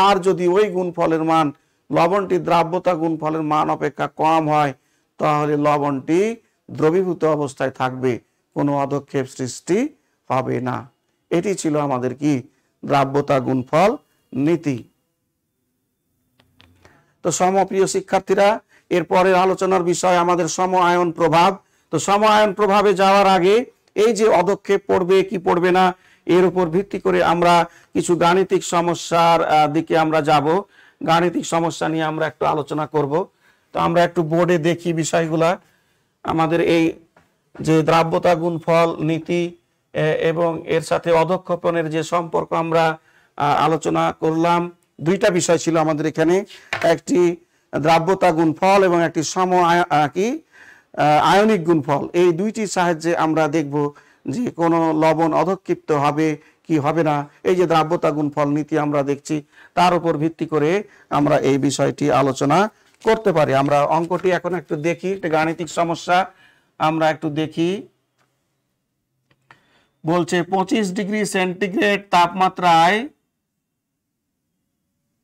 আর যদি ওই গুণফলের মান লবণটির দ্রাব্যতা গুণফলের মান অপেক্ষা কম হয় তাহলে লবণটি দ্রবীভূত অবস্থায় থাকবে, কোনো অধক্ষেপ সৃষ্টি হবে না। এটি ছিল আমাদের কি দ্রাব্যতা গুণফল নীতি। তো সমপ্রিয় শিক্ষার্থীরা, এরপরের আলোচনার বিষয় আমাদের সম আয়ন প্রভাব। তো সম আয়ন প্রভাবে যাওয়ার আগে এই যে অধক্ষেপ পড়বে কি পড়বে না এর উপর ভিত্তি করে আমরা কিছু গাণিতিক সমস্যার দিকে আমরা যাব। গাণিতিক সমস্যা নিয়ে আমরা একটু আলোচনা করব। তো আমরা একটু বোর্ডে দেখি বিষয়গুলা। আমাদের এই যে দ্রাব্যতা গুণফল নীতি এবং এর সাথে অধক্ষেপণের যে সম্পর্ক আমরা আলোচনা করলাম, দুইটা বিষয় ছিল আমাদের এখানে, একটি দ্রাব্যতা গুণফল এবং একটি সম আয়নিক গুণফল। এই দুইটির সাহায্যে আমরা দেখব যে কোনো লবণ অধক্ষিপ্ত হবে কি হবে না। এই যে দ্রাব্যতা গুণফল নীতি আমরা দেখছি, তার উপর ভিত্তি করে আমরা এই বিষয়টি আলোচনা করতে পারি। আমরা অঙ্কটি এখন একটু দেখি, একটা গাণিতিক সমস্যা আমরা একটু দেখি। বলছে 25 ডিগ্রি সেন্টিগ্রেড তাপমাত্রায়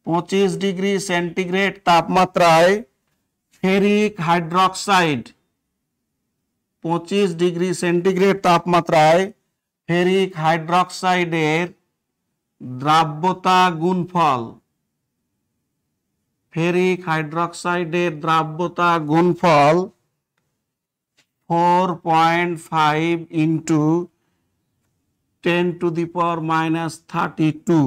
25 ডিগ্রি সেন্টিগ্রেড তাপমাত্রায় ফেরিক হাইড্রক্সাইড 25 ডিগ্রি সেন্টিগ্রেড তাপমাত্রায় ফেরিক হাইড্রক্সাইডের দ্রাব্যতা গুণফল, ফেরিক হাইড্রক্সাইডের দ্রাব্যতা গুণফল 4.5 ইন্টু 10⁻32।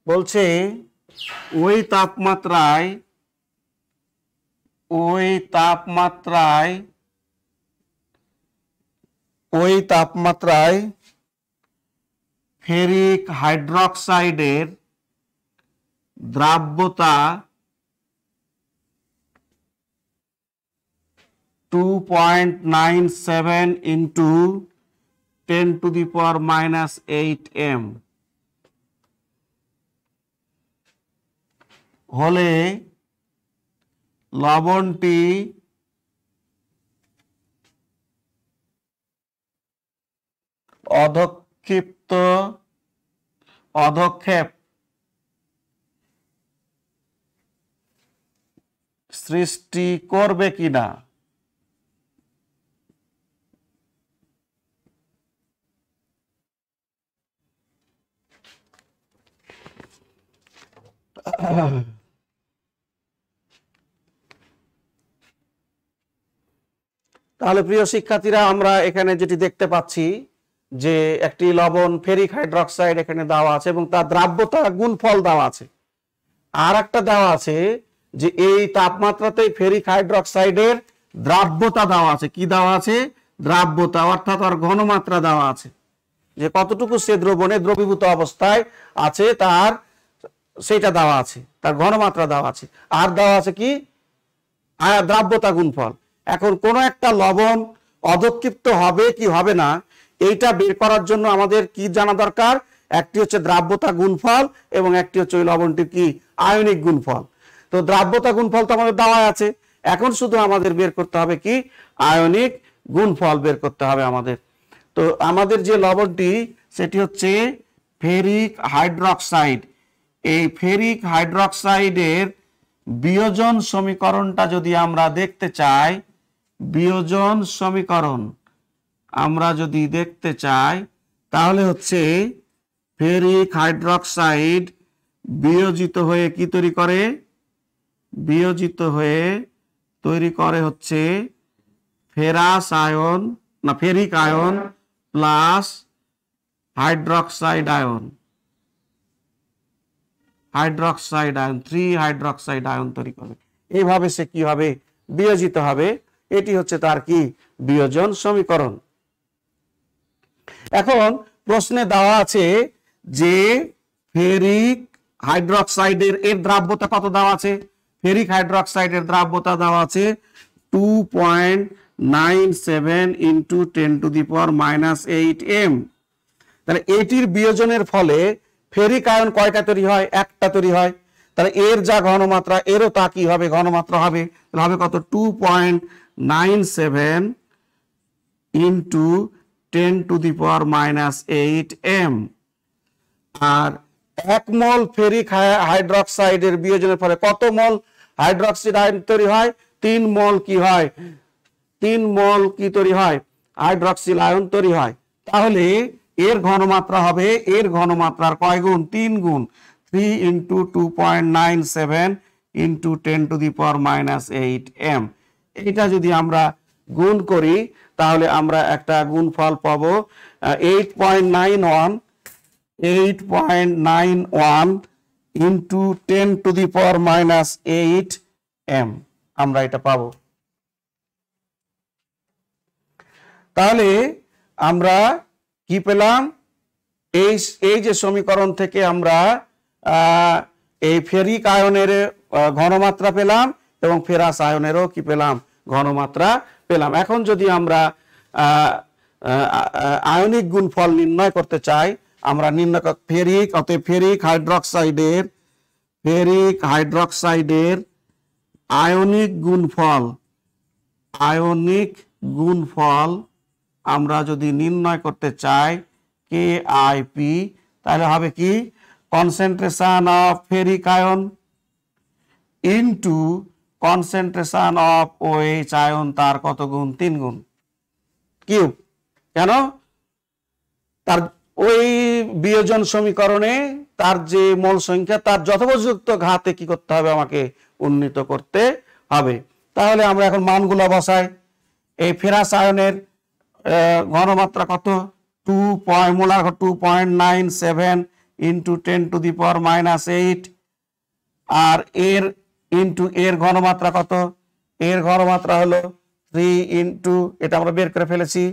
বলছে ওই তাপমাত্রায় ফেরিক হাইড্রক্সাইডের দ্রাব্যতা 2.97 ইন্টু 10⁻8 m হলে লবণটি অধক্ষেপ সৃষ্টি করবে কিনা। তাহলে প্রিয় শিক্ষার্থীরা, আমরা এখানে যেটি দেখতে পাচ্ছি যে একটি লবণ ফেরিক হাইড্রক্সাইড এখানে দেওয়া আছে এবং তার দ্রাব্যতা গুণফল দেওয়া আছে। আর একটা দেওয়া আছে যে এই তাপমাত্রাতেই ফেরিক হাইড্রক্সাইডের দ্রাব্যতা দেওয়া আছে। কি দেওয়া আছে? দ্রাব্যতা, অর্থাৎ আর ঘনমাত্রা দেওয়া আছে, যে কতটুকু সে দ্রবণে দ্রবীভূত অবস্থায় আছে তার সেটা দেওয়া আছে, তার ঘনমাত্রা দেওয়া আছে। আর দেওয়া আছে কি? দ্রাব্যতা গুণফল। এখন কোন একটা লবণ অধক্ষিপ্ত হবে কি হবে না, এইটা বের করার জন্য আমাদের কি জানা দরকার? একটি হচ্ছে দ্রাব্যতা গুণফল এবং একটি হচ্ছে ওই লবণটির কি আয়নিক গুণফল। তো দ্রাব্যতা গুণফল তো আমাদের দেওয়া আছে, এখন শুধু আমাদের বের করতে হবে কি আয়নিক গুণফল বের করতে হবে আমাদের। তো আমাদের যে লবণটি সেটি হচ্ছে ফেরিক হাইড্রক্সাইড। এই ফেরিক হাইড্রক্সাইডের বিয়োজন সমীকরণটা যদি আমরা দেখতে চাই, বিয়োজন সমীকরণ আমরা যদি দেখতে চাই, তাহলে হচ্ছে ফেরিক হাইড্রক্সাইড বিয়োজিত হয়ে কি তৈরি করে? বিয়োজিত হয়ে তৈরি করে হচ্ছে ফেরাস আয়ন, না ferric ion plus hydroxide ion, hydroxide ion 3 hydroxide ion তৈরি করে। এইভাবে সে কি হবে? বিয়োজিত হবে। এটি হচ্ছে তার কি বিয়োজন সমীকরণ। এখন প্রশ্নে দেওয়া আছে যে ফেরিক হাইড্রক্সাইডের এর দ্রাব্যতা কত দেওয়া আছে? ফেরিক হাইড্রক্সাইডের দ্রাব্যতা দেওয়া আছে 2.97 ইন্টু 10⁻⁻8 m। তাহলে এটির বিয়োজনের ফলে ফেরিক আয়ন কয়টা তৈরি হয়? একটা তৈরি হয়। তাহলে এর যা ঘনমাত্রা, এরও তা কি হবে? ঘনমাত্রা হবে। তাহলে হবে কত? 2.97 ইন্টু 10⁻⁻8 m। আর 1 মোল ফেরিক হাইড্রক্সাইডের বিয়োজনের ফলে কত মোল হাইড্রক্সাইড আয়ন তৈরি হয়? 3 মোল কি হয়? 3 মোল কি তৈরি হয়? হাইড্রক্সিল আয়ন তৈরি হয়। তাহলে এর ঘনমাত্রা হবে, এর ঘনমাত্রার কয় গুণ? 3 গুণ। 3 ইন্টু 2.97 ইন্টু 10⁻⁸ m। এটা যদি আমরা গুণ করি তাহলে আমরা একটা গুণফল পাবো 8.91 ইন্টু 10⁻⁸ m আমরা এটা পাবো। তাহলে আমরা কি পেলাম? এই যে সমীকরণ থেকে আমরা এই ফেরিক আয়নের ঘনমাত্রা পেলাম এবং ফেরাস আয়নেরও কি পেলাম? ঘনমাত্রা পেলাম। এখন যদি আমরা আয়নিক গুণফল নির্ণয় করতে চাই, আমরা নির্ণয় ফেরিক, অতএব ফেরিক হাইড্রক্সাইডের আয়নিক গুণফল আমরা যদি নির্ণয় করতে চাই KIP, তাহলে হবে কি? Concentration of ferric ion into concentration of OH ion, তার কত গুণ? 3 গুণ কিউব। কেন? তার ওই বিয়োজন সমীকরণে তার যে মোল সংখ্যা, তার যথোপযুক্ত ঘাতে কি করতে হবে? আমাকে উন্নীত করতে হবে। তাহলে আমরা এখন মানগুলো বসাই। এই ফেরাস আয়নের ঘনমাত্রা কত? 2.97 ইন্টু 10⁻⁸। আর এর ইন্টু এর ঘনমাত্রা কত? এর ঘনমাত্রা হলো 3 ইন্টু, এটা আমরা বের করে ফেলেছি,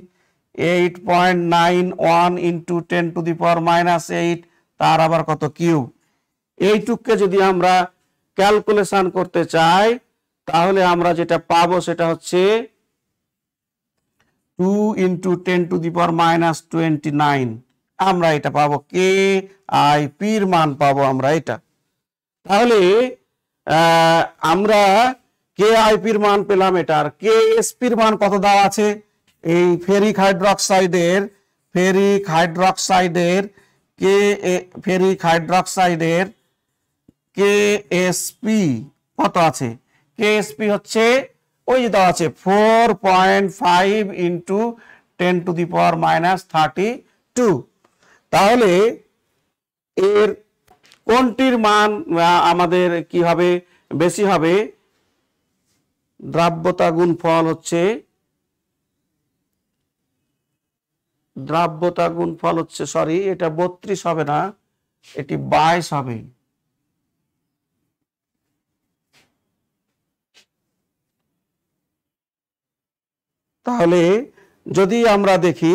8.91 ইন্টু 10⁻⁸, তার আবার কত? কিউব। এইটুককে যদি আমরা ক্যালকুলেশন করতে চাই তাহলে আমরা যেটা পাবো সেটা হচ্ছে 2 ইন্টু 10⁻29। আমরা এটা পাবো KIP এর মান পাবো আমরা এটা। তাহলে আমরা KIP এর মান পেলাম এটা। আর KSP এর মান কত দেওয়া আছে? এই ফেরিক হাইড্রক্সাইডের KSP কত আছে? KSP হচ্ছে ওই যে দেওয়া আছে 4.5 ইন্টু 10⁻32। তাহলে এর কোনটির মান আমাদের কি হবে, বেশি হবে? দ্রাব্যতা গুণফল হচ্ছে, দ্রাব্যতা গুণফল হচ্ছে, সরি এটা 32 হবে না, এটি 22 হবে। তাহলে যদি আমরা দেখি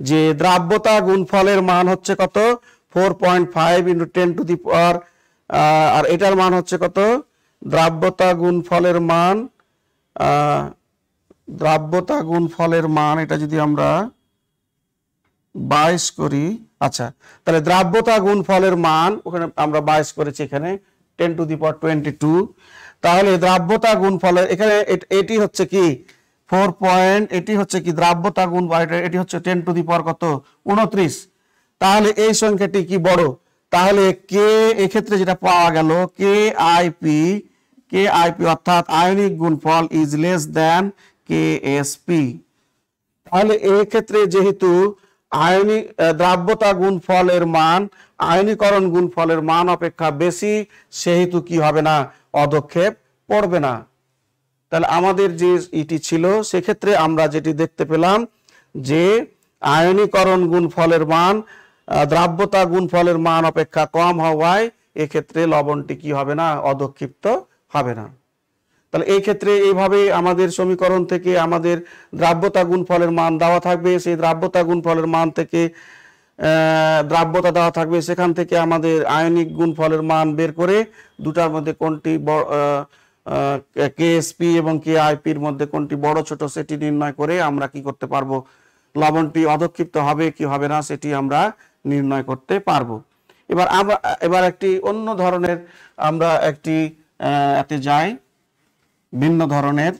যে দ্রাব্যতা গুণফলের মান হচ্ছে কত, 4.5 × 10⁻, আর এটার মান হচ্ছে কত, দ্রাব্যতা গুণফলের মান, দ্রাব্যতা গুণফলের মান এটা যদি আমরা 22 করি, আচ্ছা তাহলে দ্রাব্যতা গুণফলের মান ওখানে আমরা 22 করেছি, এখানে 10⁻²2, তাহলে দ্রাব্যতা গুণফলের এখানে এটি হচ্ছে কি 4 এটি হচ্ছে কি দ্রাব্যতা গুণ, এটি হচ্ছে 10⁻কত, 29। তাহলে এই সংখ্যাটি কি বড়? তাহলে কে এক্ষেত্রে যেটা পাওয়া গেল, KIP অর্থাৎ আয়নিক গুণফল ইজ লেস দ্যান KSP। তাহলে এই ক্ষেত্রে যেহেতু আয়নিক দ্রাব্যতা গুণফলের মান আয়নীকরণ গুণফলের মান অপেক্ষা বেশি, সেহেতু কি হবে না, অধক্ষেপ পড়বে না। তাহলে আমাদের যে এটি ছিল সেক্ষেত্রে আমরা যেটি দেখতে পেলাম যে আয়নীকরণ গুণফলের মান দ্রাব্যতা গুণফলের মান অপেক্ষা কম হওয়ায় এক্ষেত্রে লবণটি কি হবে না, অধক্ষিপ্ত হবে না। তাহলে এই ক্ষেত্রে এইভাবে আমাদের সমীকরণ থেকে আমাদের দ্রাব্যতা গুণফলের মান দেওয়া থাকবে, সেই দ্রাব্যতা গুণফলের মান থেকে দ্রাব্যতা দেওয়া থাকবে, সেখান থেকে আমাদের আয়নিক গুণফলের মান বের করে দুটার মধ্যে কোনটি KSP এবং KIPর মধ্যে কোনটি বড় ছোট সেটি নির্ণয় করে আমরা কি করতে পারবো, লবণটি অধক্ষিপ্ত হবে কি হবে না সেটি আমরা নির্ণয় করতে পারবো। এবার একটি অন্য ধরনের আমরা একটি এতে যাই, ভিন্ন ধরনের।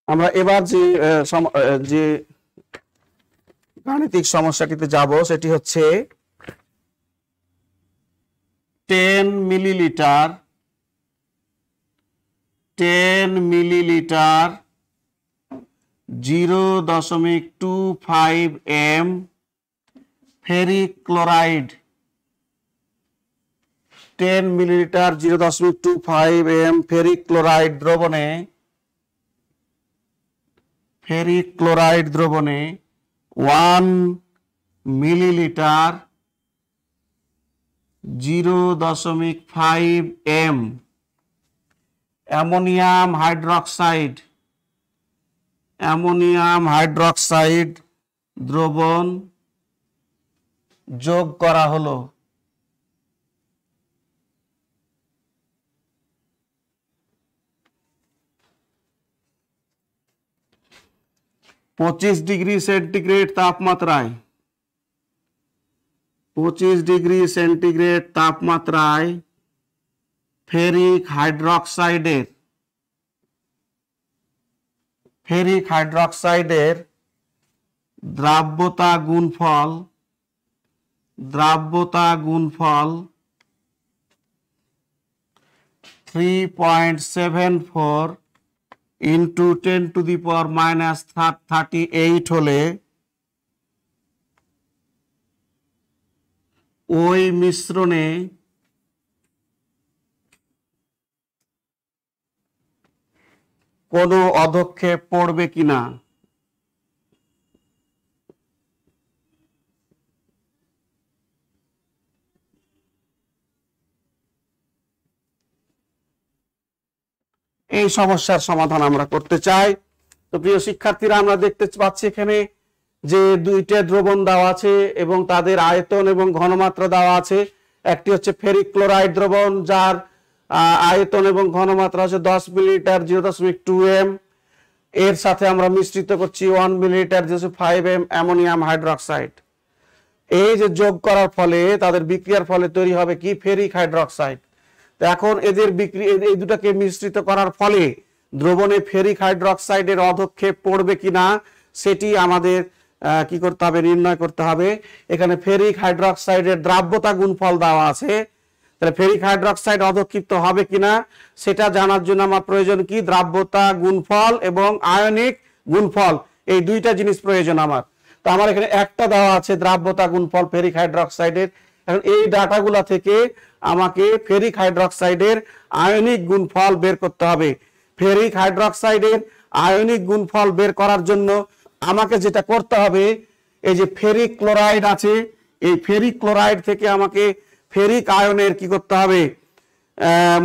আমরা এবার যে গাণিতিক সমস্যাটিতে যাব সেটি হচ্ছে 10 millilitre 0.25 m ferric chloride, 10 millilitre 0.25 m ferric chloride দ্রবণে, ফেরিক ক্লোরাইড দ্রবণে 1 মিলিলিটার 0.5 m অ্যামোনিয়াম হাইড্রক্সাইড দ্রবণ যোগ করা হলো। পঁচিশ ডিগ্রি সেন্টিগ্রেড তাপমাত্রায়, 25 ডিগ্রি সেন্টিগ্রেড তাপমাত্রায় ফেরিক হাইড্রক্সাইডের দ্রাব্যতা গুণফল 3.74 into 10⁻38 হলে ওই মিশ্রণে কোনো অধক্ষেপ পড়বে কিনা। এই সমস্যার সমাধান আমরা করতে চাই। তো প্রিয় শিক্ষার্থীরা, আমরা দেখতে পাচ্ছি এখানে যে দুইটা দ্রবণ দেওয়া আছে এবং তাদের আয়তন এবং ঘনমাত্রা দেওয়া আছে। একটি হচ্ছে ফেরিক ক্লোরাইড দ্রবণ, যার আয়তন এবং ঘনমাত্রা হচ্ছে 10 মিলিলিটার 0.2 m, এর সাথে আমরা মিশ্রিত করছি 1 মিলিলিটার 0.5 m অ্যামোনিয়াম হাইড্রক্সাইড। এই যে যোগ করার ফলে তাদের বিক্রিয়ার ফলে তৈরি হবে কি, ফেরিক হাইড্রক্সাইড। এখন এদের এই দুটাকে মিশ্রিত করার ফলে দ্রবণে ফেরিক হাইড্রক্সাইডের অধক্ষেপ পড়বে কিনা সেটি আমাদের কি করতে হবে, নির্ণয় করতে হবে। এখানে ফেরিক হাইড্রোক্সাইডের দ্রাব্যতা গুণফল দেওয়া আছে, তাহলে ফেরিক হাইড্রোক্সাইড অধক্ষিপ্ত হবে কিনা সেটা জানার জন্য আমার প্রয়োজন কি, দ্রাব্যতা গুণফল এবং আয়নিক গুণফল, এই দুইটা জিনিস প্রয়োজন আমার। তো আমার এখানে একটা দেওয়া আছে দ্রাব্যতা গুণফল ফেরিক হাইড্রোক্সাইডের। এখন এই ডাটাগুলা থেকে আমাকে ফেরিক হাইড্রোক্সাইডের আয়নিক গুণফল বের করতে হবে। ফেরিক হাইড্রোক্সাইডের আয়নিক গুণফল বের করার জন্য আমাকে যেটা করতে হবে, এই যে ফেরিক ক্লোরাইড আছে, এই ফেরিক ক্লোরাইড থেকে আমাকে ফেরিক আয়নের কি করতে হবে,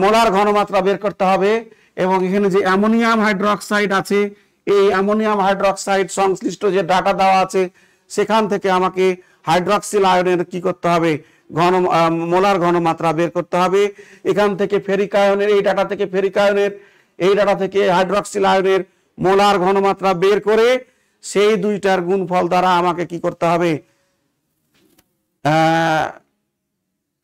মোলার ঘনমাত্রা বের করতে হবে। এবং এখানে যে অ্যামোনিয়াম হাইড্রোক্সাইড আছে, এই অ্যামোনিয়াম হাইড্রোক্সাইড সংশ্লিষ্ট যে ডাটা দেওয়া আছে সেখান থেকে আমাকে হাইড্রক্সিল আয়নের কি করতে হবে, মোলার ঘনমাত্রা বের করতে হবে। এখান থেকে ফেরিক আয়নের, এই ডাটা থেকে ফেরিক আয়নের, এই ডাটা থেকে হাইড্রক্সিল আয়নের মোলার ঘনমাত্রা বের করে সেই দুইটার গুণফল দ্বারা আমাকে কি করতে হবে,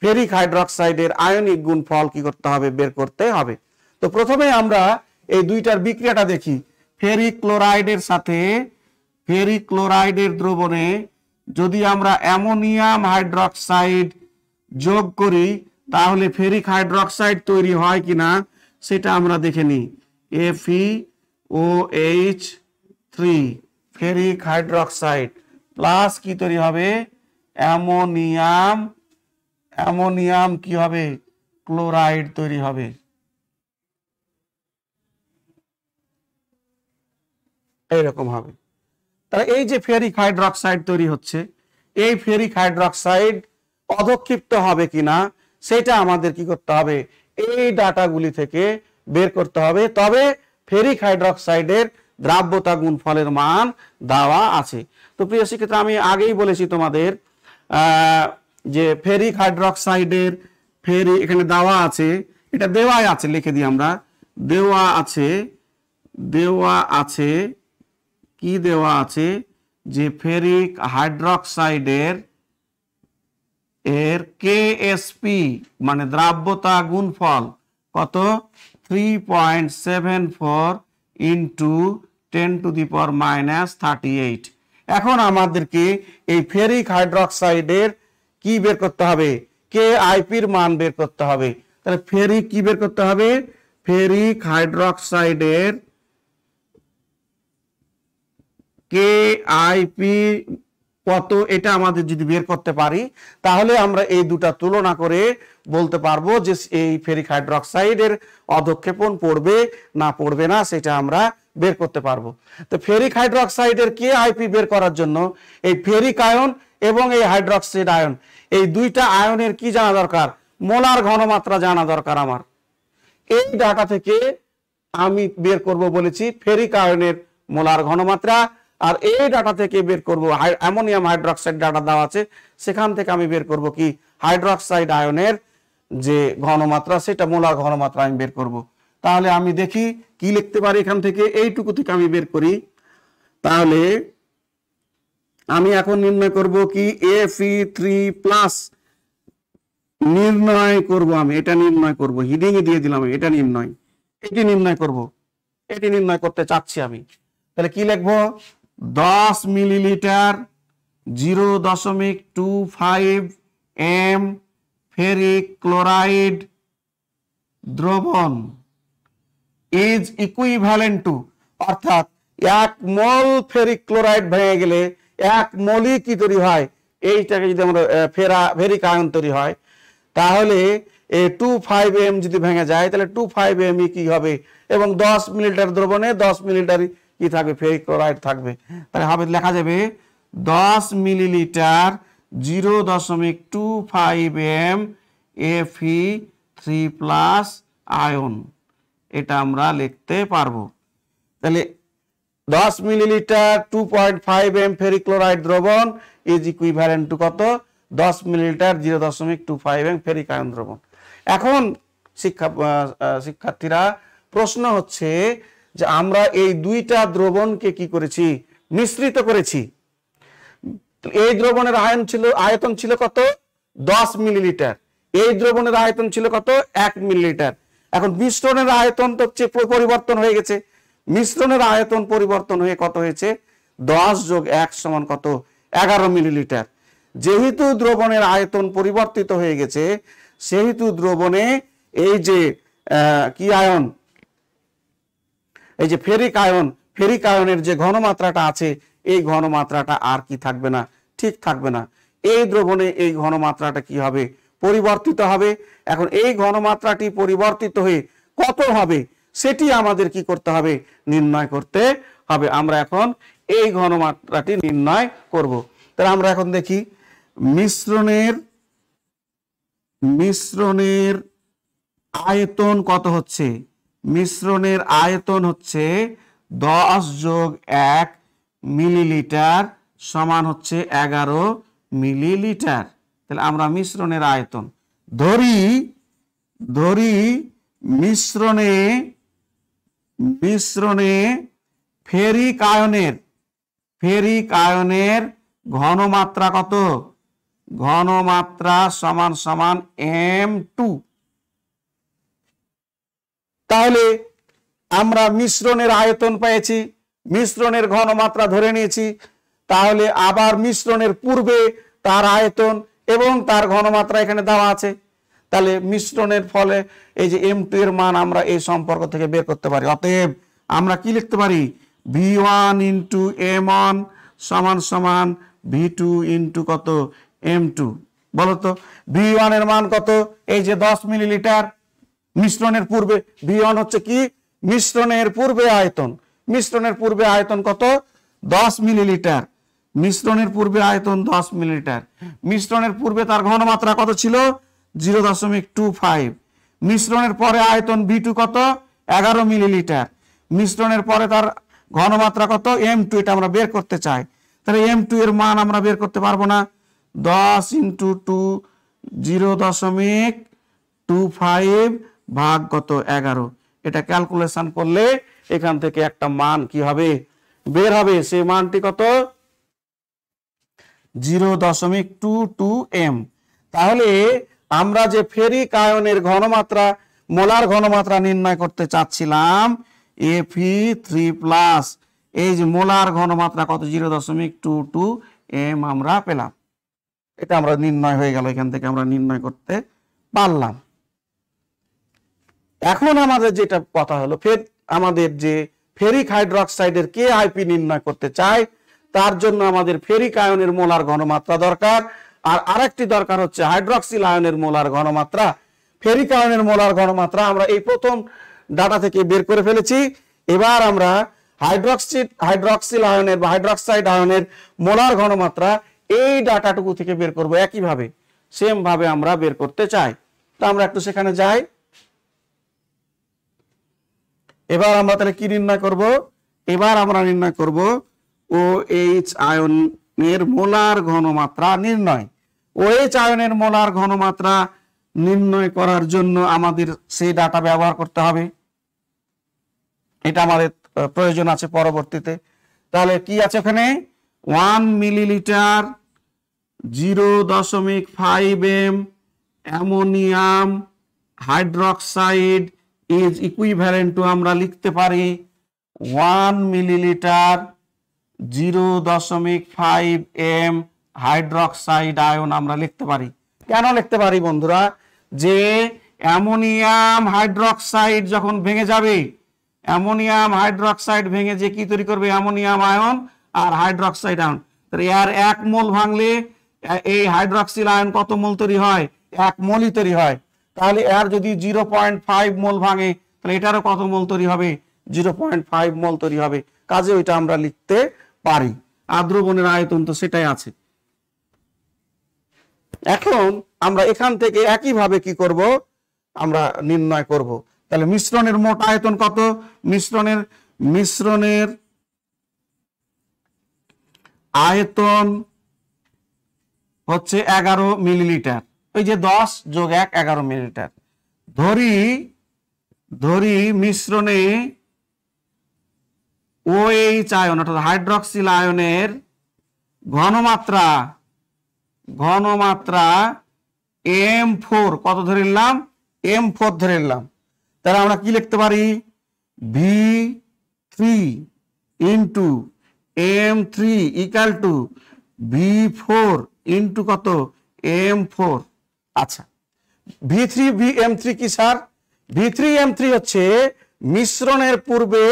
ফেরিক হাইড্রোক্সাইডের আয়নিক গুণফল কি করতে হবে, বের করতে হবে। তো প্রথমে আমরা এই দুইটার বিক্রিয়াটা দেখি। ফেরিক ক্লোরাইডের সাথে ফেরিক ক্লোরাইডের দ্রবণে যদি আমরা অ্যামোনিয়াম হাইড্রোক্সাইড যোগ করি তাহলে ফেরিক হাইড্রোক্সাইড তৈরি হয় কিনা সেটা আমরা দেখে নিই। FeOH3 ফেরিক হাইড্রোক্সাইড প্লাস কি তৈরি হবে, অ্যামোনিয়াম, অ্যামোনিয়াম কি হবে, ক্লোরাইড তৈরি হবে। এইরকম হবে। তাহলে এই যে ফেরিক হাইড্রোক্সাইড তৈরি হচ্ছে, এই ফেরিক হাইড্রোক্সাইড অধক্ষিপ্ত হবে কিনা সেটা আমাদের কি করতে হবে, এই ডাটাগুলি থেকে বের করতে হবে। তবে ফেরিক হাইড্রোক্সাইডের দ্রাব্যতা গুণফলের মান দেওয়া আছে। তো প্রিয় শিক্ষার্থী, আমি আগেই বলেছি তোমাদের যে ফেরিক হাইড্রোক্সাইডের এখানে দেওয়া আছে, এটা দেওয়াই আছে, লিখে দিই আমরা, দেওয়া আছে কি দেওয়া আছে যে ফেরিক হাইড্রোক্সাইডের KSP মানে দ্রাব্যতা গুণফল কত, 3.74 ইন্টু 10⁻⁻38। এখন আমাদেরকে এই ফেরিক হাইড্রোক্সাইডের কি বের করতে হবে, KIP-র মান বের করতে হবে। তাহলে ফেরিক কি বের করতে হবে, ফেরিক হাইড্রোক্সাইডের KIP কত, এটা আমাদের যদি বের করতে পারি তাহলে আমরা এই দুটা তুলনা করে বলতে পারবো যে এই ফেরিক হাইড্রোক্সাইডের অধক্ষেপণ পড়বে না পড়বে না সেটা আমরা বের করতে পারবো। তো ফেরিক হাইড্রোক্সাইডের KIP বের করার জন্য এই ফেরিক আয়ন এবং এই হাইড্রোক্সাইড আয়ন, এই দুইটা আয়নের কি জানা দরকার, মোলার ঘনমাত্রা জানা দরকার আমার। এই ডাটা থেকে আমি বের করব বলেছি ফেরিক আয়নের মোলার ঘনমাত্রা, আর এই ডাটা থেকে বের করব অ্যামোনিয়াম হাইড্রোক্সাইড ডাটা দেওয়া আছে, সেখান থেকে আমি বের করব কি হাইড্রোক্সাইড আয়নের যে ঘনমাত্রা, সেটা মোলার ঘনমাত্রা আমি বের করব। তাহলে আমি দেখি কি লিখতে পারি এখান থেকে, এইটুকু থেকে আমি বের করি। তাহলে আমি এখন নির্ণয় করব কি Fe3+ নির্ণয় করব, আমি এটা নির্ণয় করব, হিডিং এ দিয়ে দিলাম, এটা নির্ণয়, এটি নির্ণয় করব, এটি নির্ণয় করতে চাচ্ছি আমি। তাহলে কি লিখবো, 10 মিলিলিটার 0.25 m ফেরিক ক্লোরাইড দ্রবণ ইজ ইকুইভ্যালেন্ট টু, অর্থাৎ 1 মোল ফেরিক ক্লোরাইড ভেঙে গেলে 1 মোলই কি তৈরি হয়, এইটাকে যদি আমরা ফেরিক আয়ন তৈরি হয়, তাহলে 25 m যদি ভেঙে যায় তাহলে 25 m কি হবে, এবং 10 মিলিলিটার দ্রবণে 10 মিলিলিটার কি থাকবে, ফেরিক ক্লোরাইড থাকবে। তাহলে হবে লেখা যাবে 10 মিলিলিটার 0.25 m Fe3+ আয়ন, এটা আমরা লিখতে পারবো। তাহলে 10 মিলিলিটার 2.5 m ফেরিক ক্লোরাইড দ্রবণ ইজ ইকুইভ্যালেন্ট টু কত, 10 মিলিলিটার 0.25 m ফেরিক আয়ন দ্রবণ। এখন শিক্ষার্থীরা প্রশ্ন হচ্ছে যে আমরা এই দুইটা দ্রবণকে কি করেছি, মিশ্রিত করেছি। এই দ্রবণের আয়তন ছিল কত, 10 মিলিলিটার, এই দ্রবণের আয়তন ছিল কত, 1 মিলিলিটার। এখন মিশ্রণের আয়তন তো পরিবর্তন হয়ে গেছে, মিশ্রণের আয়তন পরিবর্তন হয়ে কত হয়েছে, 10+1 সমান কত? 11 মিলিলিটার। যেহেতু দ্রবণের আয়তন পরিবর্তিত হয়ে গেছে, সেহেতু দ্রবণে এই যে কি আয়ন, এই যে ফেরিক আয়নের যে ঘনমাত্রাটা আছে, এই ঘনমাত্রাটা আর কি থাকবে না? ঠিক থাকবে না। এই দ্রবণে এই ঘনমাত্রাটা কি হবে? পরিবর্তিত হবে। এখন এই ঘনমাত্রাটি পরিবর্তিত হয়ে কত হবে সেটি আমাদের কি করতে হবে? নির্ণয় করতে হবে। আমরা এখন এই ঘনমাত্রাটি নির্ণয় করব। তাহলে আমরা এখন দেখি মিশ্রণের আয়তন কত হচ্ছে? মিশ্রণের আয়তন হচ্ছে 10+1 মিলিলিটার সমান হচ্ছে 11 মিলিলিটার। তাহলে আমরা মিশ্রণের আয়তন ধরি মিশ্রণে ফেরিক আয়নের ঘনমাত্রা কত? ঘনমাত্রা সমান সমান M2। তাহলে আমরা মিশ্রণের আয়তন পেয়েছি, মিশ্রণের ঘনমাত্রা ধরে নিয়েছি। তাহলে আবার মিশ্রণের পূর্বে তার আয়তন এবং তার ঘনমাত্রা এখানে দেওয়া আছে। তাহলে মিশ্রণের ফলে এই যে M2 এর মান আমরা এই সম্পর্ক থেকে বের করতে পারি। অতএব আমরা কি লিখতে পারি? V1 × M1 সমান সমান V2 × কত? M2। বলতো V1 এর মান কত? এই যে 10 মিলিলিটার। মিশ্রণের পূর্বে V1 হচ্ছে কি? মিশ্রণের পূর্বে আয়তন। মিশ্রণের পূর্বে আয়তন কত? 10 মিলিলিটার। মিশ্রণের পূর্বে আয়তন 10 মিলিলিটার। মিশ্রণের পূর্বে তার ঘনমাত্রা কত ছিল? 0.25। মিশ্রণের পরে আয়তন V2 কত? 11 মিলিলিটার। মিশ্রণের পরে তার ঘনমাত্রা কত? M2। এটা আমরা বের করতে চাই। তাহলে M2 এর মান আমরা বের করতে পারবো না। 10 × 2 0.25 ভাগ কত? 11। এটা ক্যালকুলেশন করলে এখান থেকে একটা মান কি হবে? বের হবে। সেই মানটি কত? 0.22 M। তাহলে আমরা যে ফেরিক আয়নের ঘনমাত্রা, মোলার ঘনমাত্রা নির্ণয় করতে চাচ্ছিলাম Fe3+, এই যে মোলার ঘনমাত্রা কত? 0.22 M আমরা পেলাম। এটা আমরা নির্ণয় হয়ে গেল, এখান থেকে আমরা নির্ণয় করতে পারলাম। এখন আমাদের যেটা কথা হলো, আমাদের যে ফেরিক হাইড্রোক্সাইডের KIP নির্ণয় করতে চাই, তার জন্য আমাদের ফেরিক আয়নের মোলার ঘনমাত্রা দরকার। আর আরেকটি দরকার হচ্ছে হাইড্রক্সিল আয়নের মোলার ঘনমাত্রা। ফেরিক আয়নের মোলার ঘনমাত্রা আমরা এই প্রথম ডাটা থেকে বের করে ফেলেছি। এবার আমরা হাইড্রক্সিল আয়নের বা হাইড্রক্সাইড আয়নের মোলার ঘনমাত্রা এই ডাটাটুকু থেকে বের করব। একইভাবে সেম ভাবে আমরা বের করতে চাই। তো আমরা একটু সেখানে যাই। এবার আমরা তাহলে কি নির্ণয় করব? এবার আমরা নির্ণয় করব OH আয়নের মোলার ঘনমাত্রা নির্ণয়। OH আয়নের মোলার ঘনমাত্রা নির্ণয় করার জন্য আমাদের সেই ডাটা ব্যবহার করতে হবে। এটা আমাদের প্রয়োজন আছে পরবর্তীতে। তাহলে কি আছে ওখানে? 1 millilitre 0.5 M ammonium hydroxide is equivalent to, আমরা লিখতে পারি 1 মিলিলিটার 0.5 M হাইড্রোক্সাইড আয়ন আমরা লিখতে পারি। কেন লিখতে পারি বন্ধুরা? যে অ্যামোনিয়াম হাইড্রোক্সাইড যখন ভেঙে যাবে, অ্যামোনিয়াম হাইড্রোক্সাইড ভেঙে যে কি তৈরি করবে? অ্যামোনিয়াম আয়ন আর হাইড্রোক্সাইড আয়ন। তাহলে এর 1 মোল ভাঙলে এই হাইড্রোক্সিল আয়ন কত মোল তৈরি হয়? 1 মোলই তৈরি হয়। তাহলে এর যদি 0.5 মোল ভাঙে, তাহলে এটারও কত মোল তৈরি হবে? 0.5 মোল তৈরি হবে। কাজে ওইটা আমরা লিখতে পারি। আর দ্রবণের আয়তন তো সেটাই আছে। এখন আমরা এখান থেকে একইভাবে কি করব? আমরা নির্ণয় করব। তাহলে মিশ্রণের মোট আয়তন কত? মিশ্রণের আয়তন হচ্ছে 11 মিলিলিটার। ওই যে 10+1 11 মিলিলিটার। ধরি মিশ্রণে OH আয়ন অর্থাৎ হাইড্রক্সিল আয়নের ঘনমাত্রা M4 কত ধরে নিলাম? M4 ধরে নিলাম। তাহলে আমরা কি লিখতে পারি? V3 × M3 equal to V4 into কত M4। আচ্ছা, V3 M3 কি স্যার? V3 M3 হচ্ছে মিশ্রণের পূর্বে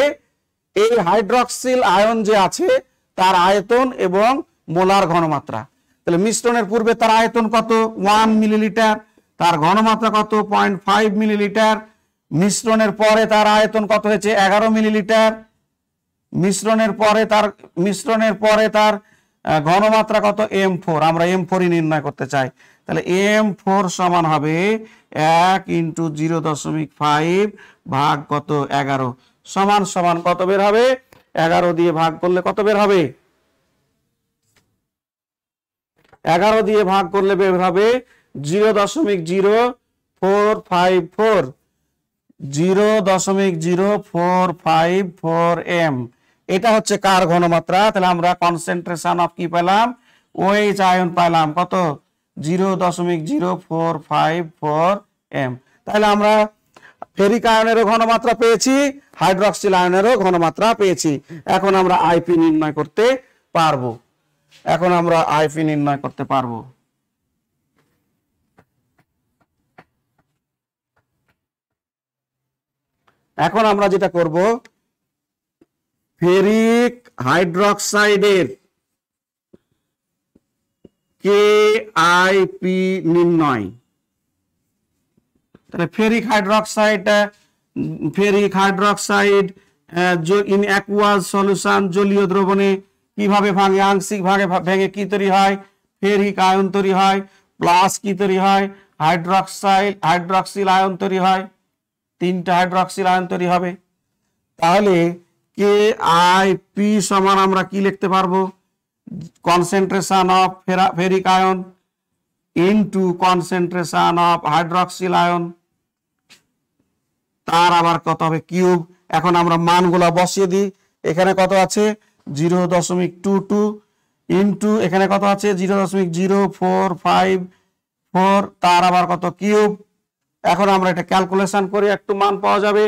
এই হাইড্রক্সিল আয়ন যে আছে তার আয়তন এবং মোলার ঘনমাত্রা। তাহলে মিশ্রণের পূর্বে তার আয়তন কত 1 মিলিলিটার, তার ঘনমাত্রা কত 0.5 মিলিলিটার। মিশ্রণের পরে তার আয়তন কত হয়েছে 11 মিলিলিটার। মিশ্রণের পরে তার ঘনমাত্রা কত M4। আমরা M4 নির্ণয় করতে চাই। তাহলে M4 সমান হবে 1 ইন্টু 0.5 ভাগ কত 11 সমান সমান কত বের হবে? 11 দিয়ে ভাগ করলে কত বের হবে? 11 দিয়ে ভাগ করলে বের হবে 0.0454 0.0454 M। এটা হচ্ছে কার ঘনমাত্রা? তাহলে আমরা কনসেন্ট্রেশন অফ কি পেলাম? OH আয়ন পেলাম কত 0.0454 M। তাহলে আমরা ফেরিক আয়নেরও ঘনমাত্রা পেয়েছি, হাইড্রক্সিল আয়নেরও ঘনমাত্রা পেয়েছি। এখন আমরা আইপি নির্ণয় করতে পারবো। এখন আমরা যেটা করব, ফেরিক হাইড্রক্সাইডের KIP নির্ণয়। তাহলে ferric hydroxide in aqueous solution জলীয় দ্রবণে কিভাবে ভাঙে? আংশিক ভাগে ভেঙে কি তৈরি হয়? ফেরিক আয়ন তৈরি হয়, প্লাস কি তৈরি হয়? হাইড্রক্সিল আয়ন তৈরি হয়। 3টা হাইড্রক্সিল আয়ন তৈরি হবে। তাহলে KIP সমান আমরা কি লিখতে পারবো? Concentration of ferric ion into concentration of hydroxyl ion, তার আবার কত হবে কিউব। এখন আমরা মানগুলা বসিয়ে দিই। এখানে কত আছে 0.22 ইনটু এখানে কত আছে 0.0454, তার আবার কত কিউব। এখন আমরা এটা ক্যালকুলেশন করি, একটু মান পাওয়া যাবে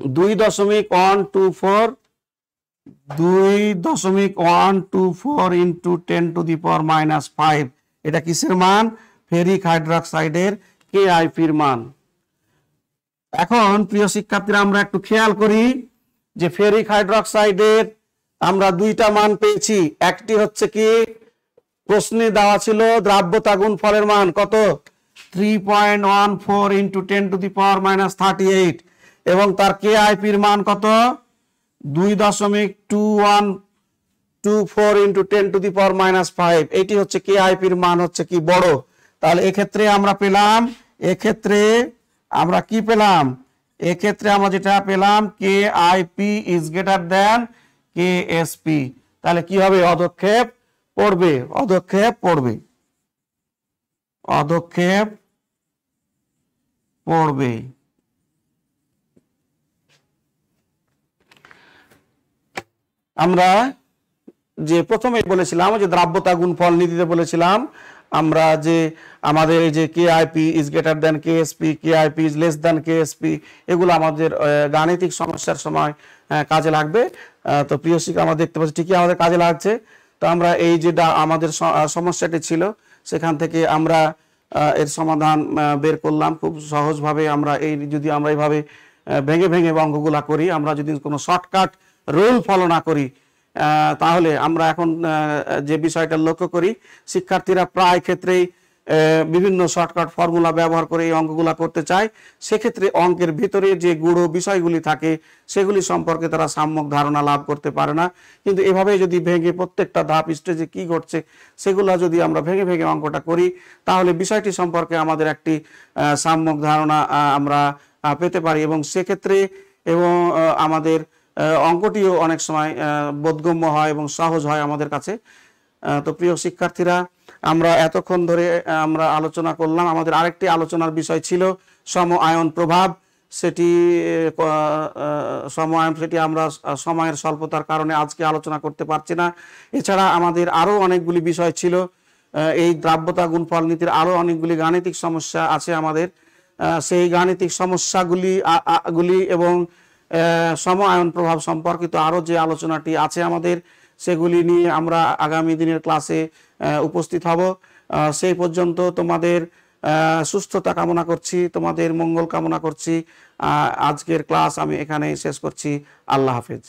2.124 ইন্টু 10⁻⁵। এটা কিসের মান? ফেরিক হাইড্রক্সাইডের KIP-র মান। এখন প্রিয় শিক্ষার্থীরা আমরা একটু খেয়াল করি যে ফেরিক হাইড্রক্সাইডের আমরা 2টা মান পেয়েছি। একটি হচ্ছে কি প্রশ্নে দেওয়া ছিল দ্রাব্যতা গুণফলের মান কত 3.14 ইন্টু 10⁻⁻38 এবং তার KIP-র মান কত 2.2124 ইন্টু 10⁻⁵। এটি হচ্ছে KIP-র মান হচ্ছে কি বড়। তাহলে এক্ষেত্রে আমরা পেলাম, এক্ষেত্রে আমরা যেটা পেলাম KIP is greater than KSP। তাহলে কি হবে? অধক্ষেপ পড়বে। আমরা যে প্রথমে বলেছিলাম যে দ্রাব্যতা গুণফল নীতিতে বলেছিলাম আমরা যে আমাদের এই যে KIP is greater than KSP, KIP is less than KSP, এগুলো আমাদের গাণিতিক সমস্যার সময় কাজে লাগবে। তো প্রিয় শিক্ষক আমরা দেখতে পাচ্ছি ঠিকই আমাদের কাজে লাগছে। তো আমরা এই যে আমাদের সমস্যাটি ছিল সেখান থেকে আমরা এর সমাধান বের করলাম খুব সহজভাবে। আমরা যদি আমরা এইভাবে ভেঙে ভেঙে অঙ্কগুলা করি, আমরা যদি কোনো শর্টকাট রুল ফলো না করি, তাহলে আমরা এখন যে বিষয়টা লক্ষ্য করি শিক্ষার্থীরা প্রায় ক্ষেত্রেই বিভিন্ন শর্টকাট ফর্মুলা ব্যবহার করে এই অঙ্কগুলা করতে চায়। সেক্ষেত্রে অঙ্কের ভিতরে যে গূঢ় বিষয়গুলি থাকে সেগুলি সম্পর্কে তারা সম্যক ধারণা লাভ করতে পারে না। কিন্তু এভাবে যদি ভেঙে প্রত্যেকটা ধাপ স্টেজে কি ঘটছে সেগুলো যদি আমরা ভেঙে ভেঙে অঙ্কটা করি, তাহলে বিষয়টি সম্পর্কে আমাদের একটি সম্যক ধারণা আমরা পেতে পারি এবং সেক্ষেত্রে আমাদের অঙ্কটিও অনেক সময় বোধগম্য হয় এবং সহজ হয় আমাদের কাছে। তো প্রিয় শিক্ষার্থীরা, আমরা এতক্ষণ ধরে আমরা আলোচনা করলাম। আমাদের আরেকটি আলোচনার বিষয় ছিল সম আয়ন প্রভাব। সেটি আমরা সময়ের স্বল্পতার কারণে আজকে আলোচনা করতে পারছি না। এছাড়া আমাদের আরও অনেকগুলি বিষয় ছিল। এই দ্রাব্যতা গুণফল নীতির আরও অনেকগুলি গাণিতিক সমস্যা আছে আমাদের। সেই গাণিতিক সমস্যাগুলি এবং সম আয়ন প্রভাব সম্পর্কিত আরও যে আলোচনাটি আছে আমাদের, সেগুলি নিয়ে আমরা আগামী দিনের ক্লাসে উপস্থিত হব। সেই পর্যন্ত তোমাদের সুস্থতা কামনা করছি, তোমাদের মঙ্গল কামনা করছি। আজকের ক্লাস আমি এখানেই শেষ করছি। আল্লাহ হাফেজ।